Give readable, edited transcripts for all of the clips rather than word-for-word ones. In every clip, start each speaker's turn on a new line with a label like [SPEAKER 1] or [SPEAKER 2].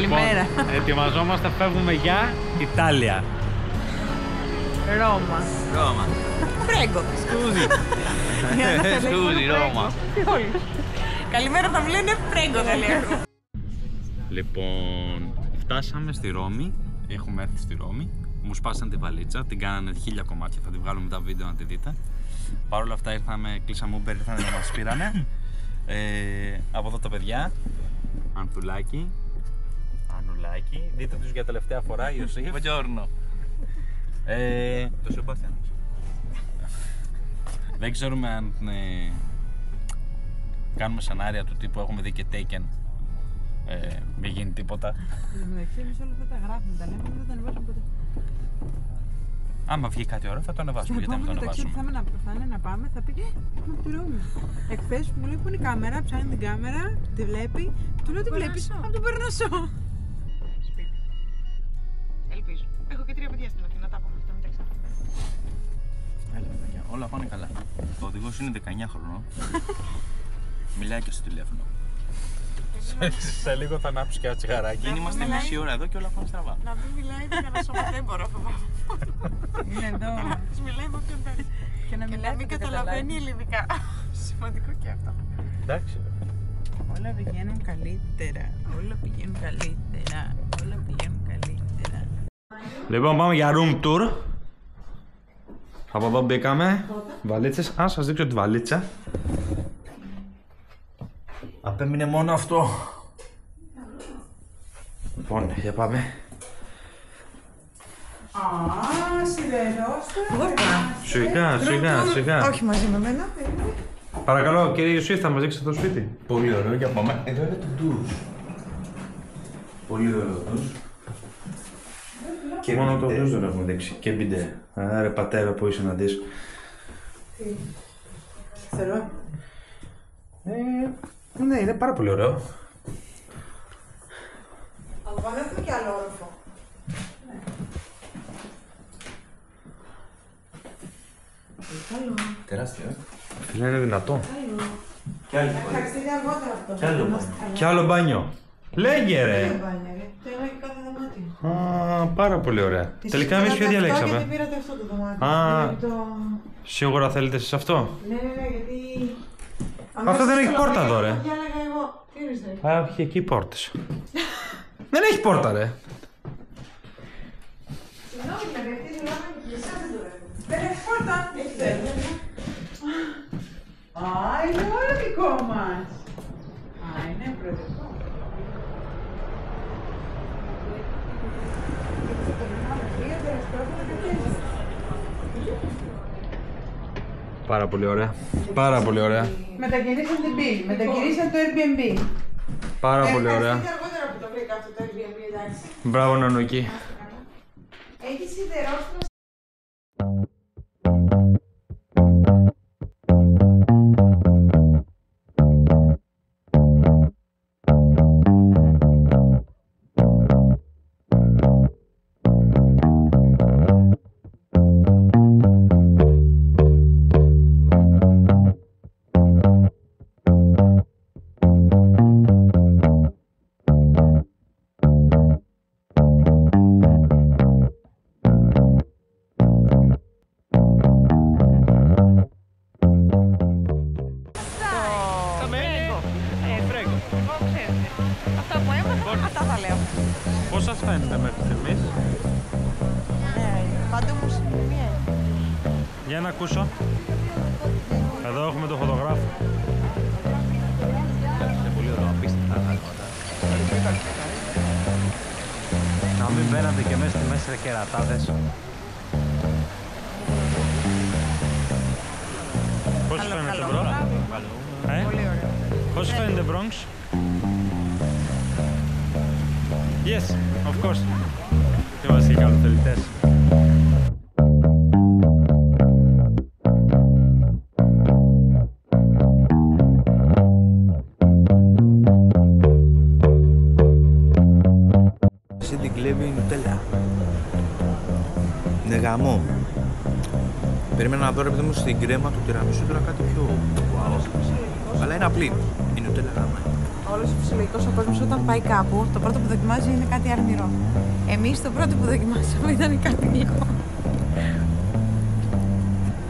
[SPEAKER 1] Καλημέρα.
[SPEAKER 2] Λοιπόν, ετοιμαζόμαστε, φεύγουμε για Ιταλία.
[SPEAKER 1] Ρώμα.
[SPEAKER 3] Ρώμα.
[SPEAKER 1] Φρέγκο.
[SPEAKER 3] Σκούζι. Σκούζι, Ρώμα.
[SPEAKER 1] Καλημέρα θα μου λένε Φρέγκο, δεν λέω.
[SPEAKER 2] Λοιπόν, φτάσαμε στη Ρώμη. Έχουμε έρθει στη Ρώμη. Μου σπάσαν τη βαλίτσα, την κάνανε 1000 κομμάτια. Θα τη βγάλουμε μετά βίντεο να τη δείτε. Παρ' όλα αυτά κλείσαμε Uber, ήρθανε να μας πήρανε. Από εδώ τα παιδιά. Ανθουλάκη. Ανουλάκη. Δείτε τους για τελευταία φορά, Ιωσήφ.
[SPEAKER 3] Buongiorno. Το Σεμπάστιαν.
[SPEAKER 2] Δεν ξέρουμε αν κάνουμε σενάρια του τύπου έχουμε δει και Taken. Μην γίνει τίποτα.
[SPEAKER 1] Εμείς όλα αυτά τα γράφουμε, τα λέμε, δεν τα ανεβάζουμε ποτέ.
[SPEAKER 2] Άμα βγει κάτι ωραίο θα το ανεβάσουμε. Γιατί να το ανεβάσουμε.
[SPEAKER 1] Θα είναι να πάμε, θα πει από τη Ρώμη. Εχθές μου λέει που είναι η κάμερα, ψάχνει την κάμερα, τη βλέπει. Του λέω τι βλέπεις, από τον Περνασό. Σπίτι. Ελπίζω. Έχω και 3 παιδιά στην Αθήνα, τα πάμε αυτά, μην τα ξεχνάμε.
[SPEAKER 2] Έλα παιδιά, όλα πάνε καλά. Ο οδηγός είναι 19 χρονών. Μιλάει και στο τηλέφωνο. Σε λίγο θα ανάψει και ένα τσιγαράκι.
[SPEAKER 3] Δεν είμαστε μισή ώρα εδώ και όλα πάνε στραβά.
[SPEAKER 1] Να μην μιλάει κανένα σωματέμπορο, φοβάμαι. Είναι εδώ. Τους μιλάει με όποιον θέλει. Και να μην καταλαβαίνει ελληνικά. Σημαντικό και αυτό.
[SPEAKER 2] Εντάξει.
[SPEAKER 1] Όλα πηγαίνουν καλύτερα. Όλα πηγαίνουν καλύτερα. Όλα πηγαίνουν καλύτερα.
[SPEAKER 2] Λοιπόν, πάμε για room tour. Από εδώ μπήκαμε. Βαλίτσες. Α, σας δείξω τη βαλίτσα. Απέμεινε μόνο αυτό. Λοιπόν, για πάμε.
[SPEAKER 1] Α, σιδερός.
[SPEAKER 2] Σιγά.
[SPEAKER 1] Όχι μαζί με μένα.
[SPEAKER 2] Παρακαλώ, κύριε Ιωσήφ, θα μας δείξετε το σπίτι.
[SPEAKER 3] Πολύ ωραίο, για πάμε. Εδώ είναι το ντους. Πολύ ωραίο ντους.
[SPEAKER 2] Και μόνο το ντους δεν έχουμε δείξει. Και μπιντέ. Άρα πατέρα που είσαι να δεις.
[SPEAKER 1] Θέλω.
[SPEAKER 2] Ναι, είναι πάρα πολύ ωραίο.
[SPEAKER 1] Αλλά πάμε έχουμε και άλλο όροφο. Καλό.
[SPEAKER 3] Τεράστιο,
[SPEAKER 2] Φίλε, είναι δυνατό.
[SPEAKER 3] Κι άλλο.
[SPEAKER 1] Εντάξει, είναι αργότερα αυτό.
[SPEAKER 3] Κι άλλο.
[SPEAKER 2] Κι άλλο μπάνιο. Λέγε ρε.
[SPEAKER 1] Θέλω και κάθε δωμάτιο.
[SPEAKER 2] Α, πάρα πολύ ωραία. Τελικά εμείς ποιο
[SPEAKER 1] Γιατί
[SPEAKER 2] διαλέξαμε.
[SPEAKER 1] πήρατε αυτό το δωμάτιο.
[SPEAKER 2] Α.
[SPEAKER 1] Το...
[SPEAKER 2] Σίγουρα θέλετε εσείς αυτό.
[SPEAKER 1] Ναι, γιατί...
[SPEAKER 2] Αυτό δεν έχει πόρτα εδώ, ρε.
[SPEAKER 1] Διάλεγα εγώ. Τι είναι,
[SPEAKER 2] Α, έχει εκεί πόρτες. Δεν έχει πόρτα, ρε.
[SPEAKER 1] συγγνώμη, γιατί μιλάμε με την εσάς δεν το έχω. Δεν έχει πόρτα. Α, είναι όλο δικό μας. Α, είναι προεδρικό.
[SPEAKER 2] Πάρα πολύ ωραία. Πάρα πολύ ωραία.
[SPEAKER 1] Μετακινήσαν την πύλη, μετακινήσαν το Airbnb.
[SPEAKER 2] Πάρα πολύ ωραία.
[SPEAKER 1] Ευχαριστείτε αργότερα που το βρήκα αυτό το Airbnb, εντάξει.
[SPEAKER 2] Μπράβο, Νανούκη.
[SPEAKER 1] Έχει σιδερόστρα.
[SPEAKER 2] Πώς σας φαίνεται μέχρι στιγμής?
[SPEAKER 1] Πάντω μου σημαίνει.
[SPEAKER 2] Για να ακούσω. Εδώ έχουμε το φωτογράφο.
[SPEAKER 3] Είναι πολύ ωραίο, απίστευτα πράγματα.
[SPEAKER 2] Να μην μπαίνατε και μέσα σε κερατάδες. Πώς σου φαίνεται, μπρο?
[SPEAKER 1] Πολύ ωραίο.
[SPEAKER 2] Πώς σου φαίνεται, Bronx? Yes, of course. Είμαστε και καλοθελητές.
[SPEAKER 3] Εσύ την κλέβει η νουτέλα. Είναι γαμό. Περίμενα να δω ρε παιδί μου στην κρέμα του τυραμισού τώρα κάτι πιο... Wow. Αλλά είναι απλή. Η νουτέλα γάμα.
[SPEAKER 1] Όλος ο φυσιολογικός ο κόσμος όταν πάει κάπου, το πρώτο που δοκιμάζει είναι κάτι αρνηρό. Εμείς το πρώτο που δοκιμάσαμε ήταν κάτι λίγο.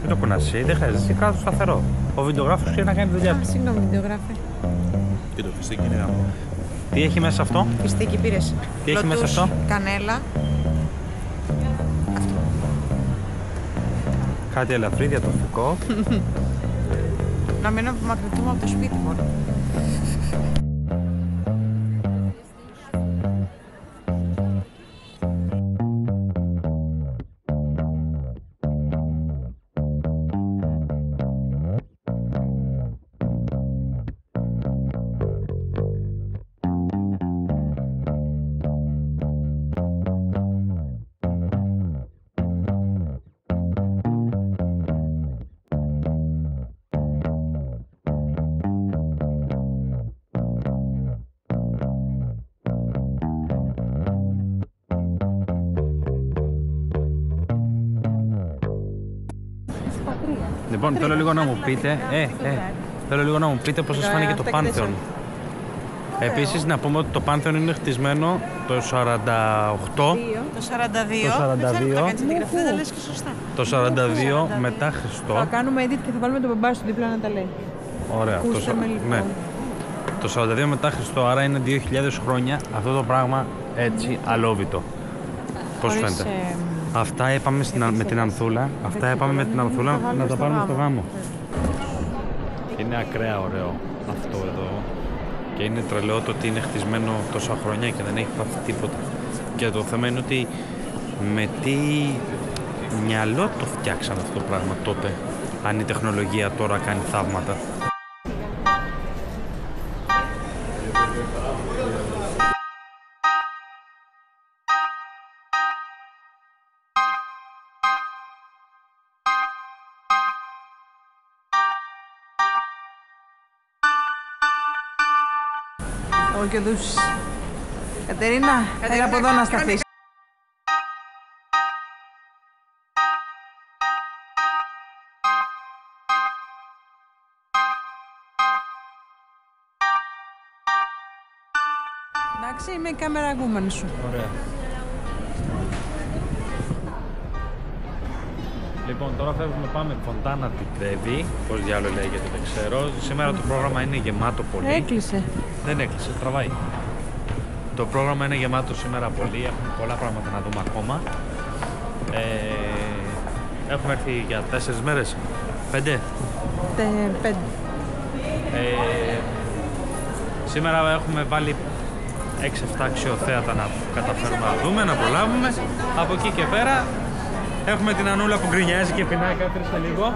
[SPEAKER 2] Μην το κουνάς εσύ, δεν χρειάζεται. Κάτω σταθερό. Ο βιντεογράφος ξέρει να κάνει δουλειά του.
[SPEAKER 1] Συγγνώμη, βιντεογράφε.
[SPEAKER 3] Και το φιστίκι είναι γάμα.
[SPEAKER 2] Τι έχει μέσα αυτό?
[SPEAKER 1] Φιστίκι πήρες.
[SPEAKER 2] Τι έχει μέσα αυτό?
[SPEAKER 1] Κανέλα.
[SPEAKER 2] Κάτι ελαφρύ, διατροφικό.
[SPEAKER 1] Να μην απομακρυνθούμε από το σπίτι μόνο.
[SPEAKER 2] Λοιπόν, θέλω λίγο να μου πείτε, θέλω λίγο να μου πείτε πώς σας φάνηκε το Πάνθεον. Επίσης, να πούμε ότι το Πάνθεον είναι χτισμένο το 48.
[SPEAKER 1] Το 42. Δεν λες και σωστά.
[SPEAKER 2] Το 42 μετά Χριστό.
[SPEAKER 1] Θα κάνουμε edit και θα βάλουμε τον μπαμπά σου δίπλα να τα λέει.
[SPEAKER 2] Ωραία. Ναι. Το 42 μετά Χριστό, άρα είναι 2.000 χρόνια αυτό το πράγμα έτσι αλόβητο. Πώς φαίνεται? Αυτά είπαμε με την Ανθούλα. Αυτά είπαμε με την Ανθούλα να τα πάρουμε στο γάμο. Είναι ακραία ωραίο αυτό εδώ. Και είναι τρελό το ότι είναι χτισμένο τόσα χρόνια και δεν έχει πάθει τίποτα. Και το θέμα είναι ότι με τι μυαλό το φτιάξαν αυτό το πράγμα τότε. Αν η τεχνολογία τώρα κάνει θαύματα.
[SPEAKER 1] Εγώ και ο Δούσης. Κατερίνα, έλα από εδώ να σταθείς. Εντάξει, είμαι η κάμερα αγκούμενη σου.
[SPEAKER 2] Ωραία. Λοιπόν, τώρα φεύγουμε, πάμε Φοντάνα τη Τρέβη. Πώς διάλογο λέγεται, δεν ξέρω. Σήμερα το πρόγραμμα είναι γεμάτο πολύ.
[SPEAKER 1] Έκλεισε.
[SPEAKER 2] Δεν έκλεισε, τραβάει. Το πρόγραμμα είναι γεμάτο σήμερα πολύ. Έχουμε πολλά πράγματα να δούμε ακόμα. Έχουμε έρθει για 4 μέρες. 5.
[SPEAKER 1] 5.
[SPEAKER 2] Σήμερα έχουμε βάλει 6-7 αξιοθέατα να καταφέρουμε να δούμε, να προλάβουμε. Από εκεί και πέρα έχουμε την Ανούλα που γκρινιάζει και πεινάει, κάτρισε λίγο.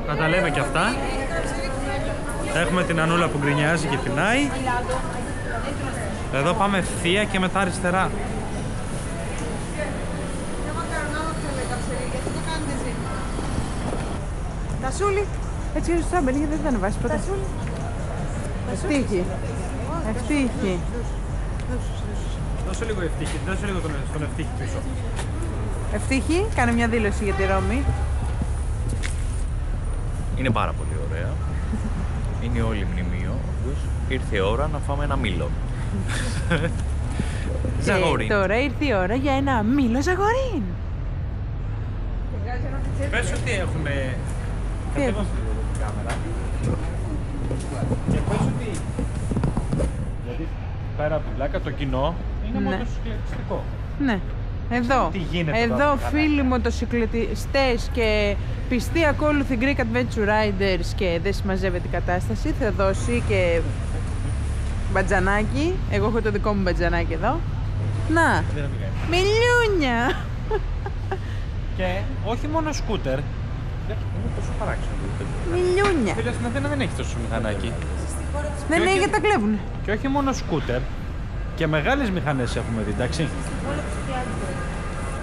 [SPEAKER 2] Να τα λέμε και αυτά. Έχουμε την Ανούλα που γκρινιάζει και πεινάει. Εδώ πάμε ευθεία και μετά αριστερά.
[SPEAKER 1] Τασούλη, έτσι είναι στο τράμπελ, γιατί δεν θα ανεβάσεις ποτέ. Τασούλη. Ευτύχη. Ευτύχη.
[SPEAKER 2] Δώσε λίγο ευτύχη, δώσε λίγο τον ευτύχη πίσω.
[SPEAKER 1] Ευτύχη, κάνε μια δήλωση για τη Ρώμη.
[SPEAKER 3] Είναι πάρα πολύ ωραία. Είναι όλη μνημείο. Ήρθε η ώρα να φάμε ένα μήλο. Ζαγορίν.
[SPEAKER 1] Τώρα ήρθε η ώρα για ένα μήλο ζαγορίν.
[SPEAKER 2] Πες ότι έχουμε...
[SPEAKER 1] Τι έχουμε?
[SPEAKER 2] την κάμερα. Και πες ότι... Γιατί πέρα από την πλάκα το κοινό είναι μοτοσυκλετιστικό.
[SPEAKER 1] Ναι. Εδώ,
[SPEAKER 2] Τι γίνεται
[SPEAKER 1] εδώ φίλοι μοτοσυκλετιστές και πιστοί ακόλουθοι Greek Adventure Riders και δεν συμμαζεύεται η κατάσταση, θα δώσει και μπατζανάκι. Εγώ έχω το δικό μου μπατζανάκι εδώ. Να, μιλιούνια!
[SPEAKER 2] Και όχι μόνο σκούτερ. Είναι τόσο παράξενο.
[SPEAKER 1] Μιλιούνια!
[SPEAKER 2] Φίλε, στην Αθήνα δεν έχει τόσο μηχανάκι.
[SPEAKER 1] Δεν είναι, γιατί τα κλέβουνε.
[SPEAKER 2] Και όχι μόνο σκούτερ. Και μεγάλες μηχανές έχουμε δει, εντάξει.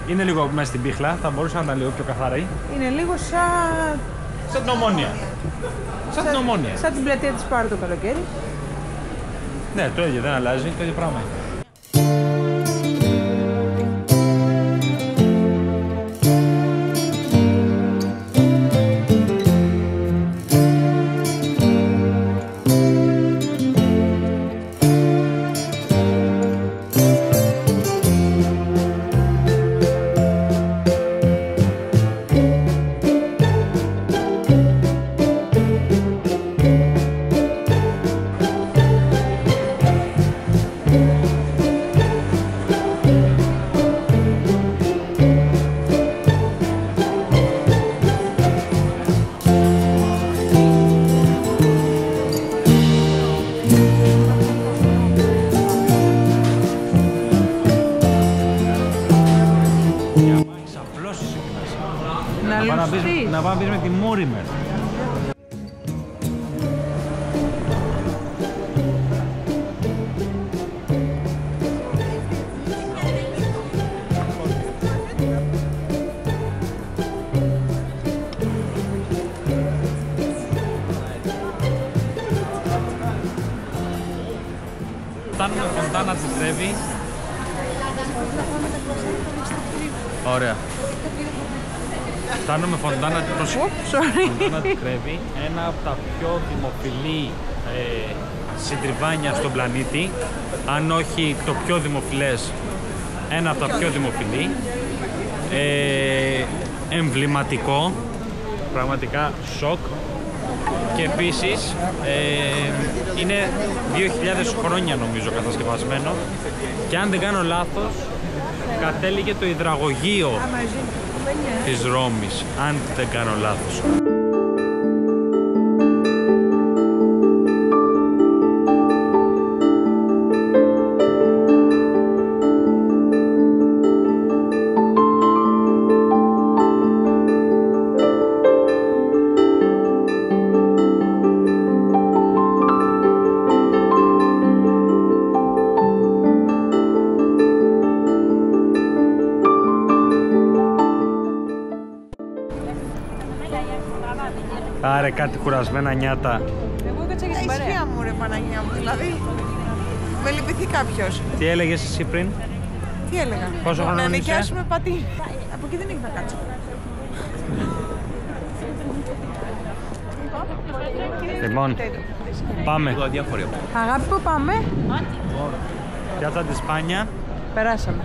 [SPEAKER 2] Είναι λίγο μέσα στην πίχλα, θα μπορούσα να ήταν λίγο πιο καθαρή.
[SPEAKER 1] Είναι λίγο
[SPEAKER 2] Σαν την Ομόνια. Σαν την Ομόνια.
[SPEAKER 1] σαν την πλατεία της Πάρου το καλοκαίρι.
[SPEAKER 2] Ναι, το ίδιο δεν αλλάζει, το ίδιο πράγμα είναι. Primer. Φτάνουμε Φοντάνα της Τρέβη. Ωραία. Φτάνουμε Φοντάνα της Τρέβη, ένα από τα πιο δημοφιλή συντριβάνια στον πλανήτη, αν όχι το πιο δημοφιλές, ένα από τα πιο δημοφιλή, εμβληματικό, πραγματικά σοκ, και επίσης είναι 2.000 χρόνια νομίζω κατασκευασμένο, και αν δεν κάνω λάθος κατέληγε το υδραγωγείο της Ρώμης, αν δεν κάνω λάθος. Άρε κάτι κουρασμένα νιάτα.
[SPEAKER 1] Εγώ κάτσα για την παρέα.
[SPEAKER 4] Ισχύα μου ρε Παναγία μου, δηλαδή με λυπηθεί κάποιος.
[SPEAKER 2] Τι έλεγες εσύ πριν?
[SPEAKER 4] Τι έλεγα?
[SPEAKER 2] Πόσο χρόνο
[SPEAKER 4] να
[SPEAKER 2] είσαι?
[SPEAKER 4] νοικιάσουμε πατίνι. Από εκεί δεν έχει να κάτσω.
[SPEAKER 2] Λοιπόν, πάμε.
[SPEAKER 1] Αγάπη, πού πάμε?
[SPEAKER 2] Πιάτσα τη Σπάνια.
[SPEAKER 1] Περάσαμε.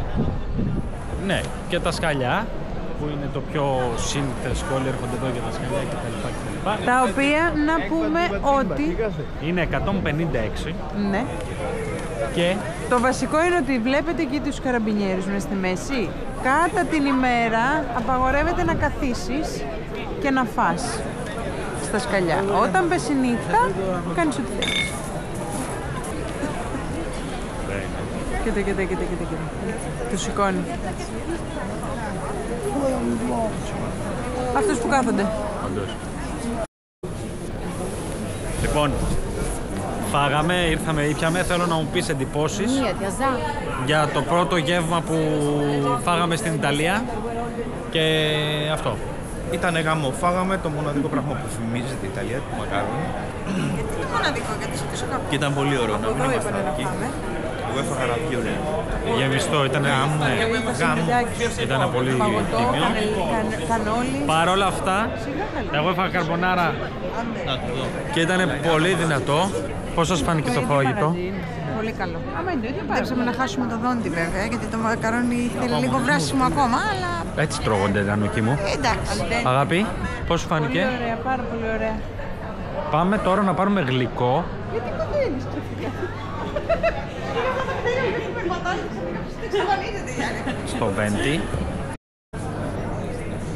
[SPEAKER 2] Ναι, και τα σκαλιά, που είναι το πιο σύνθες, όλοι έρχονται εδώ για τα σκαλιά κτλ.
[SPEAKER 1] Τα οποία να πούμε ότι...
[SPEAKER 2] Είναι 156
[SPEAKER 1] Ναι.
[SPEAKER 2] και
[SPEAKER 1] Το βασικό είναι ότι βλέπετε εκεί τους καραμπινιέρους μες στη μέση. Κάτα την ημέρα απαγορεύεται να καθίσεις και να φας στα σκαλιά. Όταν πέσει νύχτα, κάνεις ό,τι θέλεις. Κοίτα. Το σηκώνει. Αυτούς που κάθονται.
[SPEAKER 2] Λοιπόν, φάγαμε, ήρθαμε, ήπιαμε. Θέλω να μου πεις εντυπώσεις για το πρώτο γεύμα που φάγαμε στην Ιταλία και αυτό.
[SPEAKER 5] Ήταν γάμο, φάγαμε το μοναδικό πράγμα που φημίζει την Ιταλία, το μακάρονι.
[SPEAKER 4] Γιατί είναι μοναδικό, γιατί είσαι τόσο αγαπητό.
[SPEAKER 5] Και ήταν πολύ ωραίο να μην ήμασταν εκεί. Εγώ έφαγα ραδιόλι.
[SPEAKER 2] Γεμιστό, ήταν ήταν πολύ
[SPEAKER 1] Παγωτό,
[SPEAKER 2] τίμιο.
[SPEAKER 1] κανόλι.
[SPEAKER 2] Παρ' όλα αυτά, εγώ έφαγα καρμπονάρα και ήταν πολύ δυνατό. Πώς σας φάνηκε το φαγητό?
[SPEAKER 1] Πολύ καλό. Άμα είναι το ίδιο
[SPEAKER 4] Δέψαμε να χάσουμε το δόντι βέβαια, γιατί το μακαρόνι θέλει λίγο βράσιμο ακόμα, αλλά
[SPEAKER 2] Έτσι τρώγονται τα νουκί μου.
[SPEAKER 4] εντάξει.
[SPEAKER 2] Αγάπη, πώς σου
[SPEAKER 1] Πολύ
[SPEAKER 2] φάνηκε?
[SPEAKER 1] ωραία, πάρα πολύ ωραία.
[SPEAKER 2] Πάμε τώρα να πάρουμε γλυκό.
[SPEAKER 1] Γιατί κοντένεις τρεφικά.
[SPEAKER 2] Στο Βέντι.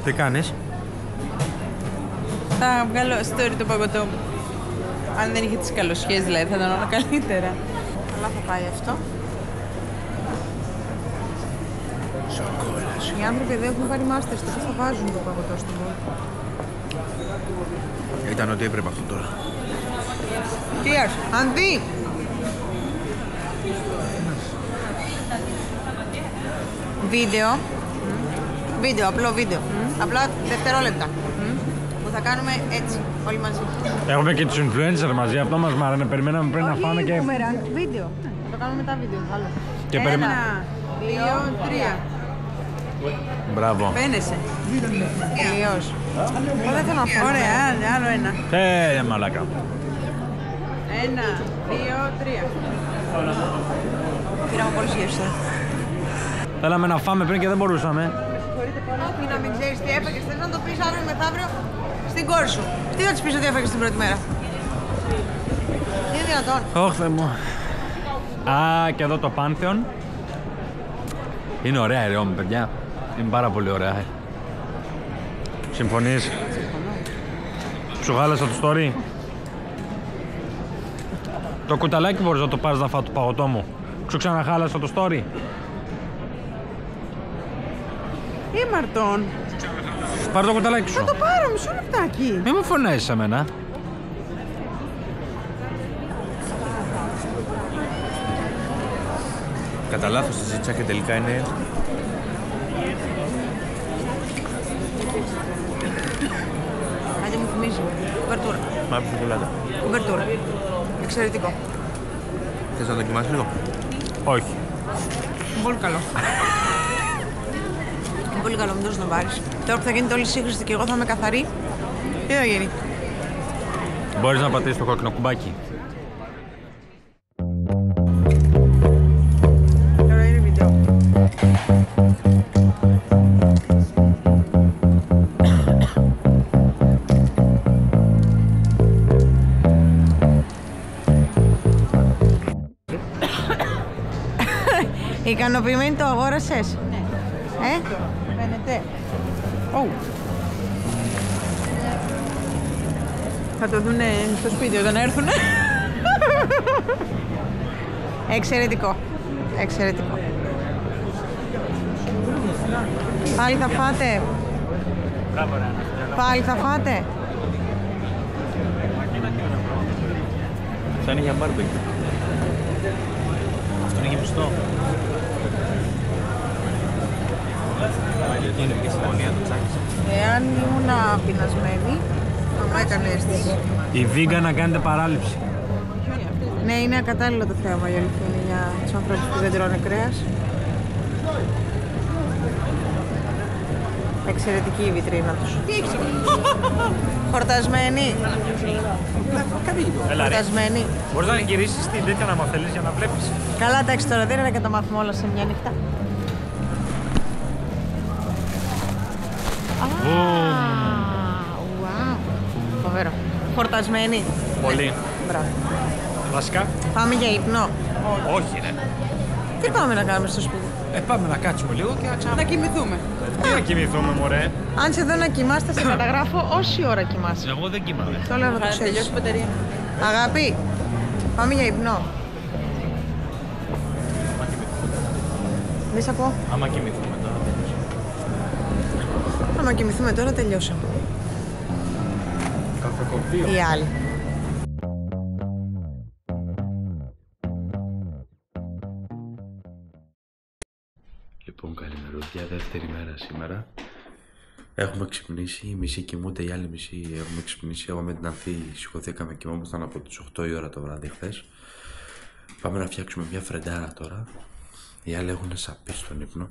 [SPEAKER 2] Τι κάνεις?
[SPEAKER 1] Θα βγάλω story το παγωτό μου. Αν δεν είχε τις καλοσχέσεις δηλαδή θα ήταν όλα καλύτερα.
[SPEAKER 4] Καλά θα πάει αυτό. Οι άνθρωποι εδώ έχουν πάρει μάστερς, το πώς θα βάζουν το παγωτό στον πόλο.
[SPEAKER 5] Ήταν ότι έπρεπε αυτό τώρα.
[SPEAKER 4] Cheers! Αντί! Βίντεο, απλό βίντεο. Απλά δευτερόλεπτα. Που θα κάνουμε έτσι, όλοι μαζί.
[SPEAKER 2] Έχουμε και τους influencer μαζί, αυτό μας μάρανε. Περιμέναμε πριν να φάμε και...
[SPEAKER 4] Βίντεο. Θα το κάνουμε μετά βίντεο. Άλλο.
[SPEAKER 2] Και περιμέναμε.
[SPEAKER 1] 1, 2, 3.
[SPEAKER 2] Μπράβο.
[SPEAKER 1] Φαίνεσαι.
[SPEAKER 4] Τελειώς. Εγώ δεν θέλω να φάω.
[SPEAKER 1] Ωραία, άλλο ένα.
[SPEAKER 2] Μαλάκα.
[SPEAKER 1] 1, 2, 3.
[SPEAKER 4] Πήραμε πολλές γεύσεις.
[SPEAKER 2] Θέλαμε να φάμε πριν και δεν μπορούσαμε.
[SPEAKER 4] Όχι να μην ξέρεις τι έφαγες, θες να το πεις αύριο μεθαύριο στην κόρη σου. Τι θα της πεις ότι έφαγες την πρώτη μέρα? Είναι δυνατόν?
[SPEAKER 2] Ωχ, Θεέ μου. Α, και εδώ το Πάνθεον. Είναι ωραία η Ρώμη, παιδιά. Είναι πάρα πολύ ωραία. Συμφωνείς? Σου χάλασα το story. Το κουταλάκι μπορείς να το πάρεις να φάω το παγωτό μου. Σου ξαναχάλασα το story.
[SPEAKER 1] Ή Μαρτών.
[SPEAKER 6] Πάρε το κουταλάκι σου.
[SPEAKER 4] Θα το πάρω, μισό λεπτάκι.
[SPEAKER 6] Μην μου φωνάζεις εμένα.
[SPEAKER 3] Κατά λάθος τη ζήτησα και τελικά είναι.
[SPEAKER 4] Κάτι μου θυμίζει. Κουβερτούρα.
[SPEAKER 3] Μαύρη σοκολάτα.
[SPEAKER 4] Κουβερτούρα. Εξαιρετικό.
[SPEAKER 3] Θες να δοκιμάσεις λίγο?
[SPEAKER 6] Όχι.
[SPEAKER 4] Πολύ καλό. Πολύ καλό, μην το σνοβάρεις. Τώρα που θα γίνεται όλη σύγχρηστη και εγώ θα είμαι καθαρή, τι θα γίνει?
[SPEAKER 6] Μπορείς να πατήσεις το κόκκινο κουμπάκι.
[SPEAKER 4] Τώρα είναι βίντεο. Ικανοποιημένη το αγόρασες? Ναι. Φαίνεται.
[SPEAKER 1] Θα το δούνε στο σπίτι όταν έρθουνε.
[SPEAKER 4] Εξαιρετικό. Εξαιρετικό. Πάλι θα φάτε? Πάλι θα φάτε?
[SPEAKER 3] Θα είναι για μπάρμπεκι. Αυτό είναι γεμιστό. Γιατί είναι και συμφωνία το τσάκι.
[SPEAKER 4] Εάν ήμουν πεινασμένη, θα μου έκανε αίσθηση.
[SPEAKER 6] Η βίγκα να κάνετε παράληψη.
[SPEAKER 4] Ναι, είναι ακατάλληλο το θέμα η αλήθεια είναι για τους ανθρώπους που δεν τρώνε κρέας. Εξαιρετική η βιτρίνα τους. Χορτασμένη. Χορτασμένη.
[SPEAKER 6] Μπορείς να γυρίσεις την τέτοια να μαθαίνεις για να βλέπεις.
[SPEAKER 4] Καλά, εντάξει τώρα, δεν είναι να τα μάθουμε όλα σε μια νύχτα. Wow. Φοβερό. Χορτασμένη.
[SPEAKER 6] Πολύ.
[SPEAKER 4] Μπράβο.
[SPEAKER 6] Βασικά.
[SPEAKER 4] Πάμε για ύπνο.
[SPEAKER 6] Όχι, ναι.
[SPEAKER 4] Τι πάμε να κάνουμε στο σπίτι?
[SPEAKER 6] Πάμε να κάτσουμε λίγο και
[SPEAKER 1] Να κοιμηθούμε.
[SPEAKER 6] Τι να κοιμηθούμε, μωρέ.
[SPEAKER 4] Αν σε δω να κοιμάστε, σε καταγράφω όση ώρα κοιμάσαι.
[SPEAKER 3] Εγώ δεν κοιμάμαι.
[SPEAKER 4] Το λέω να το
[SPEAKER 1] Θα
[SPEAKER 4] ξέρεις.
[SPEAKER 1] τελειώσει η μπαταρία.
[SPEAKER 4] Αγάπη, πάμε για ύπνο. Δεν σ' ακούω.
[SPEAKER 3] Άμα κοιμηθούμε τώρα.
[SPEAKER 4] Άμα κοιμηθούμε τώρα, τελειώσαμε.
[SPEAKER 3] Καφεκοπτίο.
[SPEAKER 4] Οι άλλοι.
[SPEAKER 2] Λοιπόν, καλημερούδια, δεύτερη μέρα σήμερα. Έχουμε ξυπνήσει, οι μισοί κοιμούνται, οι άλλοι μισοί έχουμε ξυπνήσει. Εγώ με την Ανθή σηκωθήκαμε, κοιμόμασταν από τις 8 η ώρα το βράδυ χθες. Πάμε να φτιάξουμε μια φρεντάρα τώρα. Οι άλλοι έχουν σαπί στον ύπνο.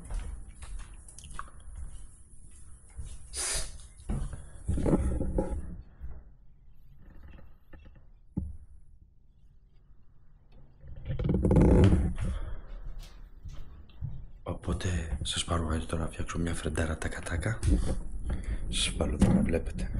[SPEAKER 2] Οπότε σας πάρω μαζί τώρα να φτιάξω μια φρεντάρα τακα-τακα. Σας βάλω εδώ να βλέπετε.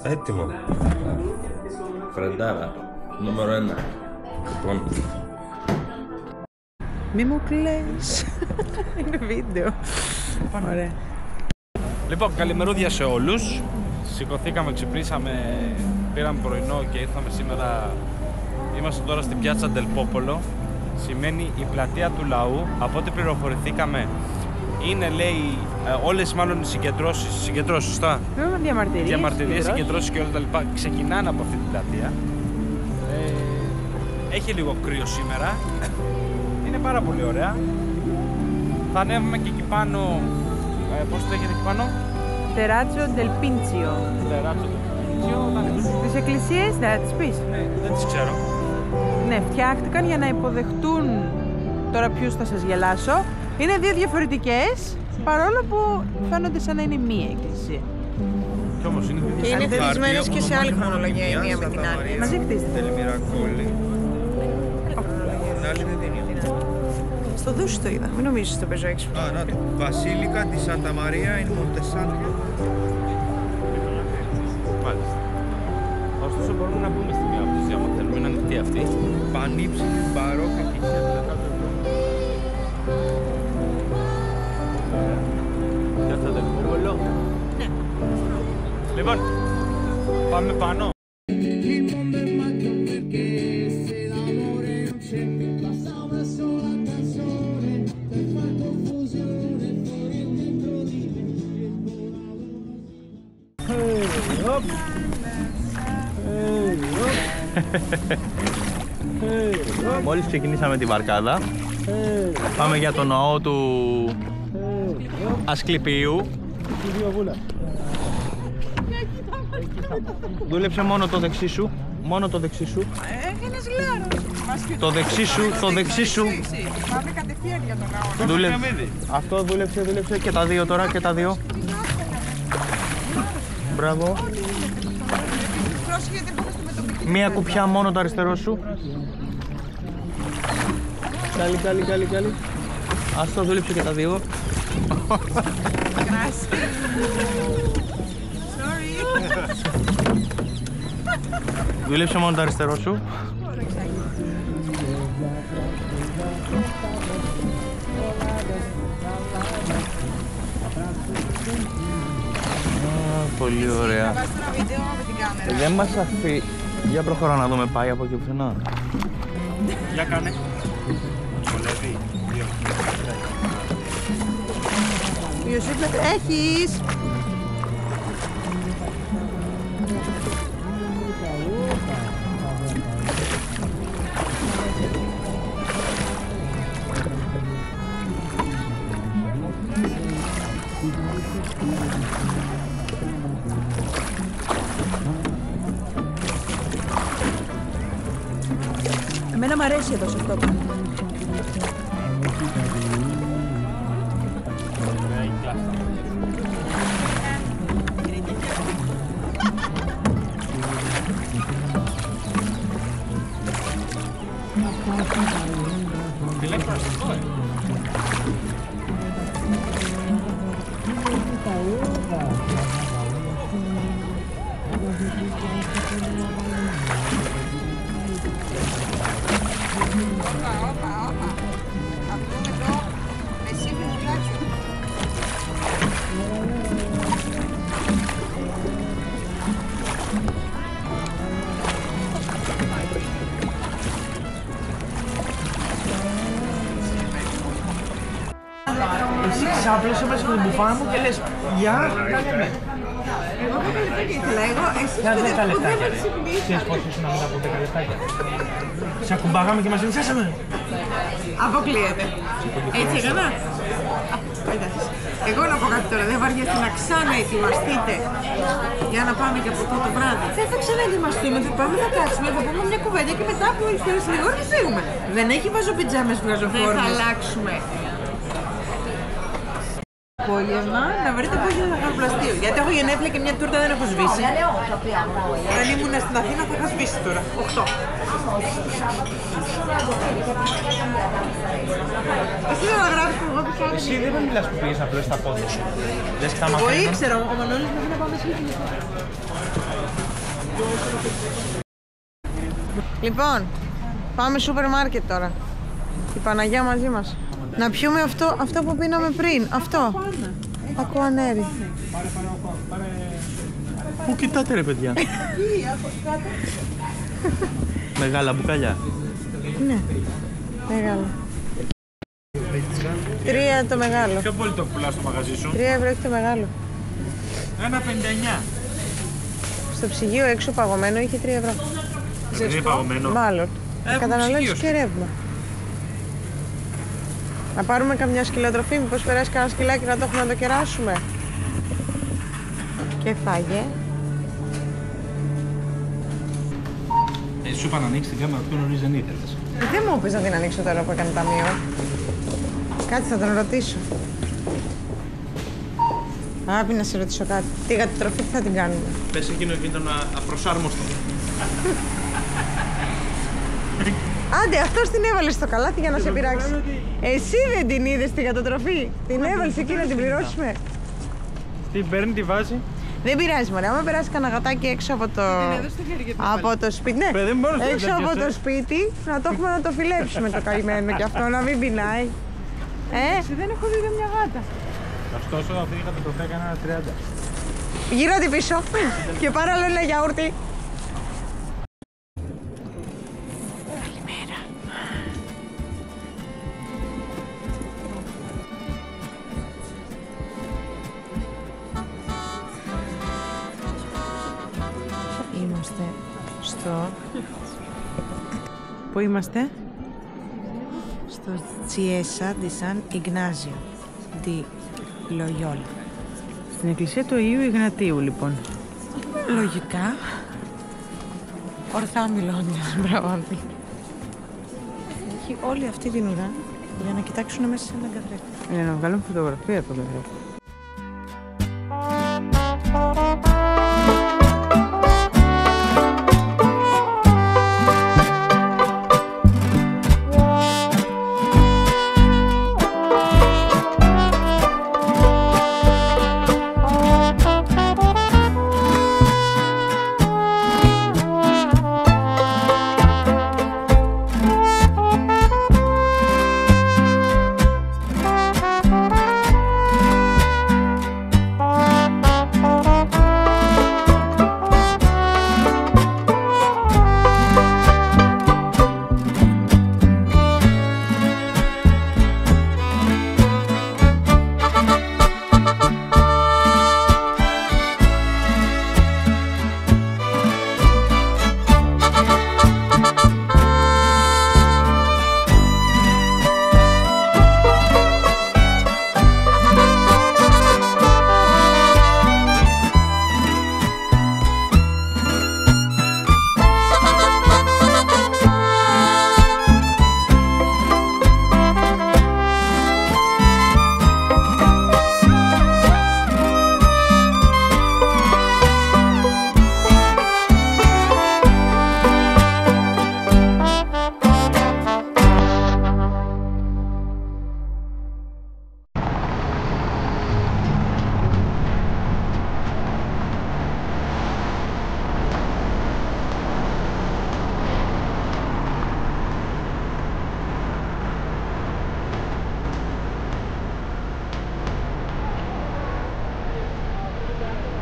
[SPEAKER 2] Έτοιμο. Φρεντάρα. Νούμερο 1.
[SPEAKER 3] Λοιπόν,
[SPEAKER 1] Μη μου κλαις. Είναι βίντεο. Ωραία.
[SPEAKER 2] Λοιπόν, καλημερούδια σε όλους. Σηκωθήκαμε, ξυπνήσαμε, πήραμε πρωινό και ήρθαμε σήμερα. Είμαστε τώρα στην πιάτσα Del Popolo. Σημαίνει η πλατεία του λαού. Από ό,τι πληροφορηθήκαμε, είναι, λέει, όλες μάλλον οι συγκεντρώσεις, σωστά. Διαμαρτυρίες, συγκεντρώσεις και όλα τα λοιπά ξεκινάνε από αυτή την πλατεία. Έχει λίγο κρύο σήμερα. Είναι πάρα πολύ ωραία. Θα ανέβουμε και εκεί πάνω. Πώς το λέγεται εκεί πάνω?
[SPEAKER 1] Τεράτσο Del Pincio.
[SPEAKER 2] Τεράτσο Del Pincio.
[SPEAKER 1] Τις εκκλησίες δεν τις πεις?
[SPEAKER 2] Δεν τις ξέρω.
[SPEAKER 1] Ναι, φτιάχτηκαν για να υποδεχτούν, τώρα ποιους θα σας γελάσω, είναι δύο διαφορετικές, παρόλο που φαίνονται σαν να είναι μία εκκλησία.
[SPEAKER 2] Κι όμως είναι
[SPEAKER 4] Και είναι χτισμένες και σε άλλη χρονολογία η μία με την άλλη.
[SPEAKER 1] Μαζί χτίστηκαν.
[SPEAKER 5] Τελμυρακόλη. Την άλλη δεν δίνει.
[SPEAKER 4] Στο Δούσι το είδα, μην νομίζεις ότι το παίζω έξω.
[SPEAKER 5] Α, να το. Βασίλικα τη Σάντα Μαρία in Montesano.
[SPEAKER 2] Μάλιστα. Ωστόσο μπορούμε να μπούμε στη μία από τις δύο, άμα θέλουμε, είναι ανοιχτή αυτή.
[SPEAKER 5] Πανύψηλη μπαρόκα και
[SPEAKER 2] Πιάτσα Del Popolo.
[SPEAKER 4] Ναι.
[SPEAKER 2] Λοιπόν, πάμε πάνω.
[SPEAKER 3] μόλις ξεκινήσαμε τη βαρκάδα, πάμε για το ναό του Ασκληπίου. Δούλεψε μόνο το δεξί σου, μόνο το δεξί σου.
[SPEAKER 1] Έγινες λάρο.
[SPEAKER 3] Το δεξί σου, το δεξί σου.
[SPEAKER 1] Πάμε κατευθείαν για τον ναό.
[SPEAKER 3] Αυτό δούλεψε και τα δύο τώρα και τα δύο. Μπράβο. Μία κουπιά μόνο το αριστερό σου. Καλή. Αυτό δούλεψε και τα δύο. Δούλεψε μόνο το αριστερό σου. Πολύ ωραία. Δεν μας αφήνει. Για προχωρά να δούμε, πάει από εκεί πουθενά.
[SPEAKER 2] Για κάνε. Βολεύει.
[SPEAKER 4] Ιωσήφ, έχεις! Εμένα μ' αρέσει εδώ σε αυτό.
[SPEAKER 6] Εσύ ξάπλωσε μέσα στην μπουφάνα μου και λες «Γεια, κάνε με».
[SPEAKER 4] Εγώ δεν ήθελα, εσείς
[SPEAKER 6] Για 10
[SPEAKER 4] δεν
[SPEAKER 6] λεπτάκια.
[SPEAKER 4] με ξυπνήσατε.
[SPEAKER 6] Ξέρεις πόσο ήσουν μετά από 10 λεπτάκια. Σε ακουμπάγαμε και μας λες «Άσε με».
[SPEAKER 4] Αποκλείεται. Έτσι έκανα. Εντάξει. Εγώ να πω κάτι τώρα, δεν βαριέστε να ξαναετοιμαστείτε για να πάμε και από αυτό το βράδυ. Δεν θα ξαναετοιμαστούμε, θα πάμε, θα κάτσουμε, θα πούμε μια κουβέντα και μετά από όλες τις λίγο θα φύγουμε. Δεν έχει βαζοπιτζάμες, βγαζοφόρμες. Δεν θα αλλάξουμε. Απόγευμα, να βρείτε απόγευμα να κάνω πλαστείο. Γιατί έχω γενέθλια και μια τούρτα δεν έχω σβήσει. Αν ήμουν στην Αθήνα θα είχα σβήσει τώρα. 8. Εσύ δεν θα γράφεις που εγώ πίσω.
[SPEAKER 3] Εσύ δεν με μιλάς που πήγες απλώς στα πόδια σου. Λες και τα
[SPEAKER 4] Εγώ
[SPEAKER 3] μαθαίνω.
[SPEAKER 4] ήξερα, ο Μανώλης μου να πάμε σπίτι. Λοιπόν, Πάμε σούπερ μάρκετ τώρα. Η Παναγιά μαζί μας. Να πιούμε αυτό που πίναμε πριν. Αυτό. Ακουανέρι.
[SPEAKER 3] Πού κοιτάτε ρε παιδιά? Μεγάλα μπουκάλια.
[SPEAKER 4] Ναι, μεγάλο. 3 το μεγάλο.
[SPEAKER 5] Ποιο πολύ το πουλάς στο μαγαζί σου?
[SPEAKER 4] 3 ευρώ έχει το μεγάλο.
[SPEAKER 5] 1,59.
[SPEAKER 4] Στο ψυγείο έξω παγωμένο είχε 3 ευρώ.
[SPEAKER 5] Δεν είναι παγωμένο.
[SPEAKER 4] Μάλλον. Καταναλώνεις και ρεύμα. Να πάρουμε καμιά σκυλοτροφή, μήπως περάσει κανένα σκυλάκι να το έχουμε να το κεράσουμε. Και φάγε.
[SPEAKER 5] Σου είπα να ανοίξεις την κάμερα πιο νωρίς, δεν ήθελες.
[SPEAKER 4] Δεν μου είπες να την ανοίξω τώρα που έκανε ταμείο. Κάτι θα τον ρωτήσω. Άπη να σε ρωτήσω κάτι. Τη γατοτροφή τι θα την κάνουμε?
[SPEAKER 5] Πες εκείνο και ήταν απροσάρμοστο.
[SPEAKER 4] Άντε, αυτός την έβαλε στο καλάθι για να σε πειράξει. Εσύ δεν την είδες τη γατοτροφή? Την έβαλες εκεί να την πληρώσουμε.
[SPEAKER 5] Τι παίρνει τη βάση?
[SPEAKER 4] Δεν πειράζει, μωρέ. Άμα περάσει κανένα γατάκι έξω από το... από το σπίτι, ναι. Έξω από το σπίτι, να το έχουμε να το φιλέψουμε το καημένο και αυτό, να μην πεινάει.
[SPEAKER 1] Δεν έχω δει μια γάτα.
[SPEAKER 5] Ωστόσο, αυτή η γατοτροφή έκανε ένα 30.
[SPEAKER 4] Γύρω την πίσω και πάρε άλλο ένα γιαούρτι. Καλημέρα. Είμαστε στο... Πού είμαστε? Στο Chiesa di San Ignazio di Loyola.
[SPEAKER 1] Στην εκκλησία του Αγίου Ιγνατίου, λοιπόν.
[SPEAKER 4] Λογικά. Ορθά μιλώντας, μπράβαντη. Έχει όλη αυτή την ουρά για να κοιτάξουν μέσα σε έναν καθρέφτη.
[SPEAKER 1] Για να βγάλουν φωτογραφία από τον καθρέφτη.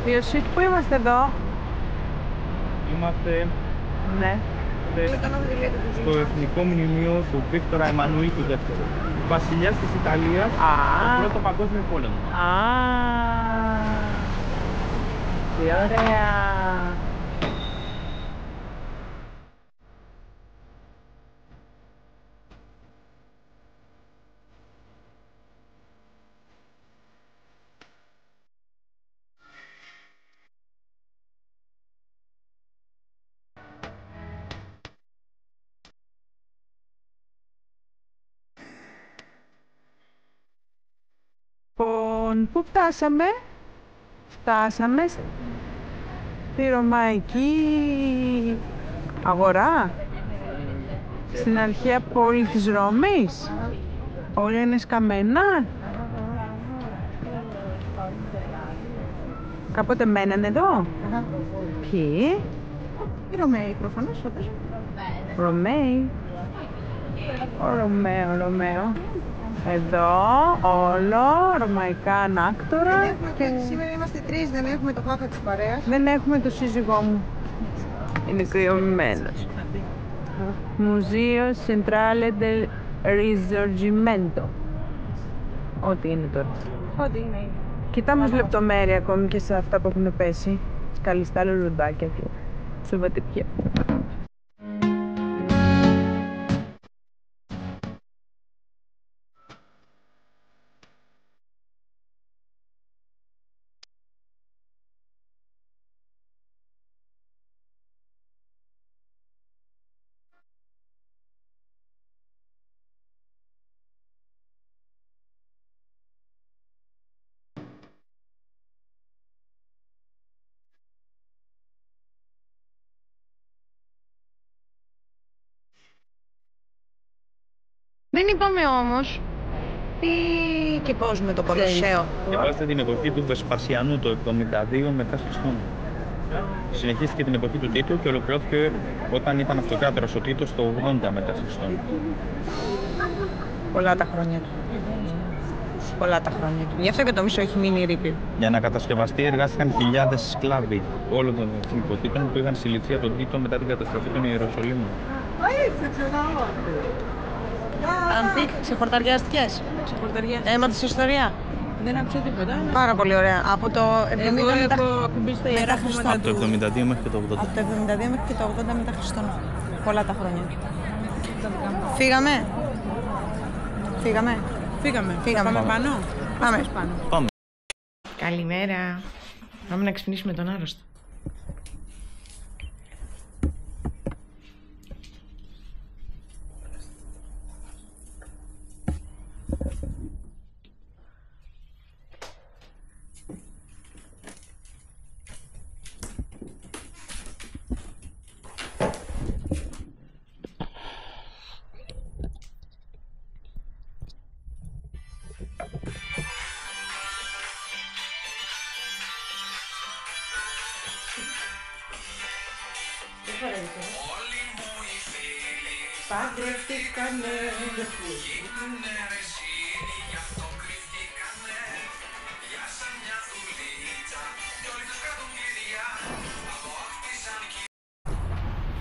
[SPEAKER 1] Ιωσήφ, πού είμαστε εδώ?
[SPEAKER 5] Είμαστε
[SPEAKER 1] Ναι.
[SPEAKER 5] στο Εθνικό Μνημείο του Βίκτορα Εμμανουήλ του Δεύτερου. Βασιλιάς της Ιταλίας, το Πρώτο Παγκόσμιο Πόλεμο.
[SPEAKER 1] Τι ωραία. Λοιπόν, πού φτάσαμε? Φτάσαμε στη Ρωμαϊκή αγορά, στην αρχαία πόλη της Ρώμης. Όλα είναι σκαμμένα. Κάποτε μένανε εδώ. Ποιοι?
[SPEAKER 4] Οι Ρωμαίοι προφανώς, όντως.
[SPEAKER 1] Ρωμαίοι. Ο Ρωμαίο. Εδώ, όλο, ρωμαϊκά ανάκτορα.
[SPEAKER 4] Σήμερα είμαστε 3, δεν έχουμε το χάφα της παρέας.
[SPEAKER 1] Δεν έχουμε το σύζυγό μου. Είναι κρυωμένος. Μουζείο Centrale del Risorgimento. Ό,τι είναι τώρα.
[SPEAKER 4] Ό,τι είναι.
[SPEAKER 1] Κοιτάμε λεπτομέρεια ακόμη και σε αυτά που έχουν πέσει. Σκαλιστά λουλουδάκια και σουβατιπιά.
[SPEAKER 4] Δεν είπαμε όμως τι και πώς με το Κολοσσέο.
[SPEAKER 5] Διαβάζετε την εποχή του Βεσπασιανού το 72 μετά Χριστόν. Συνεχίστηκε την εποχή του Τίτου και ολοκληρώθηκε όταν ήταν αυτοκράτορας ο Τίτος το 80 μετά Χριστόν.
[SPEAKER 4] Πολλά τα χρόνια του. Πολλά τα χρόνια του. Γι' αυτό και το μισό έχει μείνει ρήπη.
[SPEAKER 5] Για να κατασκευαστεί εργάστηκαν χιλιάδες σκλάβοι όλων των εθνικοτήτων που είχαν συλληφθεί από τον Τίτο μετά την καταστροφή των Ιεροσολύμων.
[SPEAKER 4] Αντίκ, σε χορταριάστηκες.
[SPEAKER 1] Σε χορταριά.
[SPEAKER 4] Έμαθες ιστορία.
[SPEAKER 1] Δεν άκουσα τίποτα.
[SPEAKER 4] Πάρα πολύ ωραία. Από το 70
[SPEAKER 1] Εγώ
[SPEAKER 4] μετά...
[SPEAKER 1] έχω ακουμπήσει τα ιερά χρώματα
[SPEAKER 5] Από το 72 μέχρι και το 80.
[SPEAKER 4] Από το 72 μέχρι και το 80 μετά Χριστόν. Πολλά τα χρόνια. Φύγαμε. Φύγαμε.
[SPEAKER 1] Φύγαμε. Πάμε πάνω.
[SPEAKER 4] Πάμε.
[SPEAKER 5] Πάμε.
[SPEAKER 4] Καλημέρα. Πάμε να ξυπνήσουμε τον άρρωστο.
[SPEAKER 1] Παντρευτήκανε.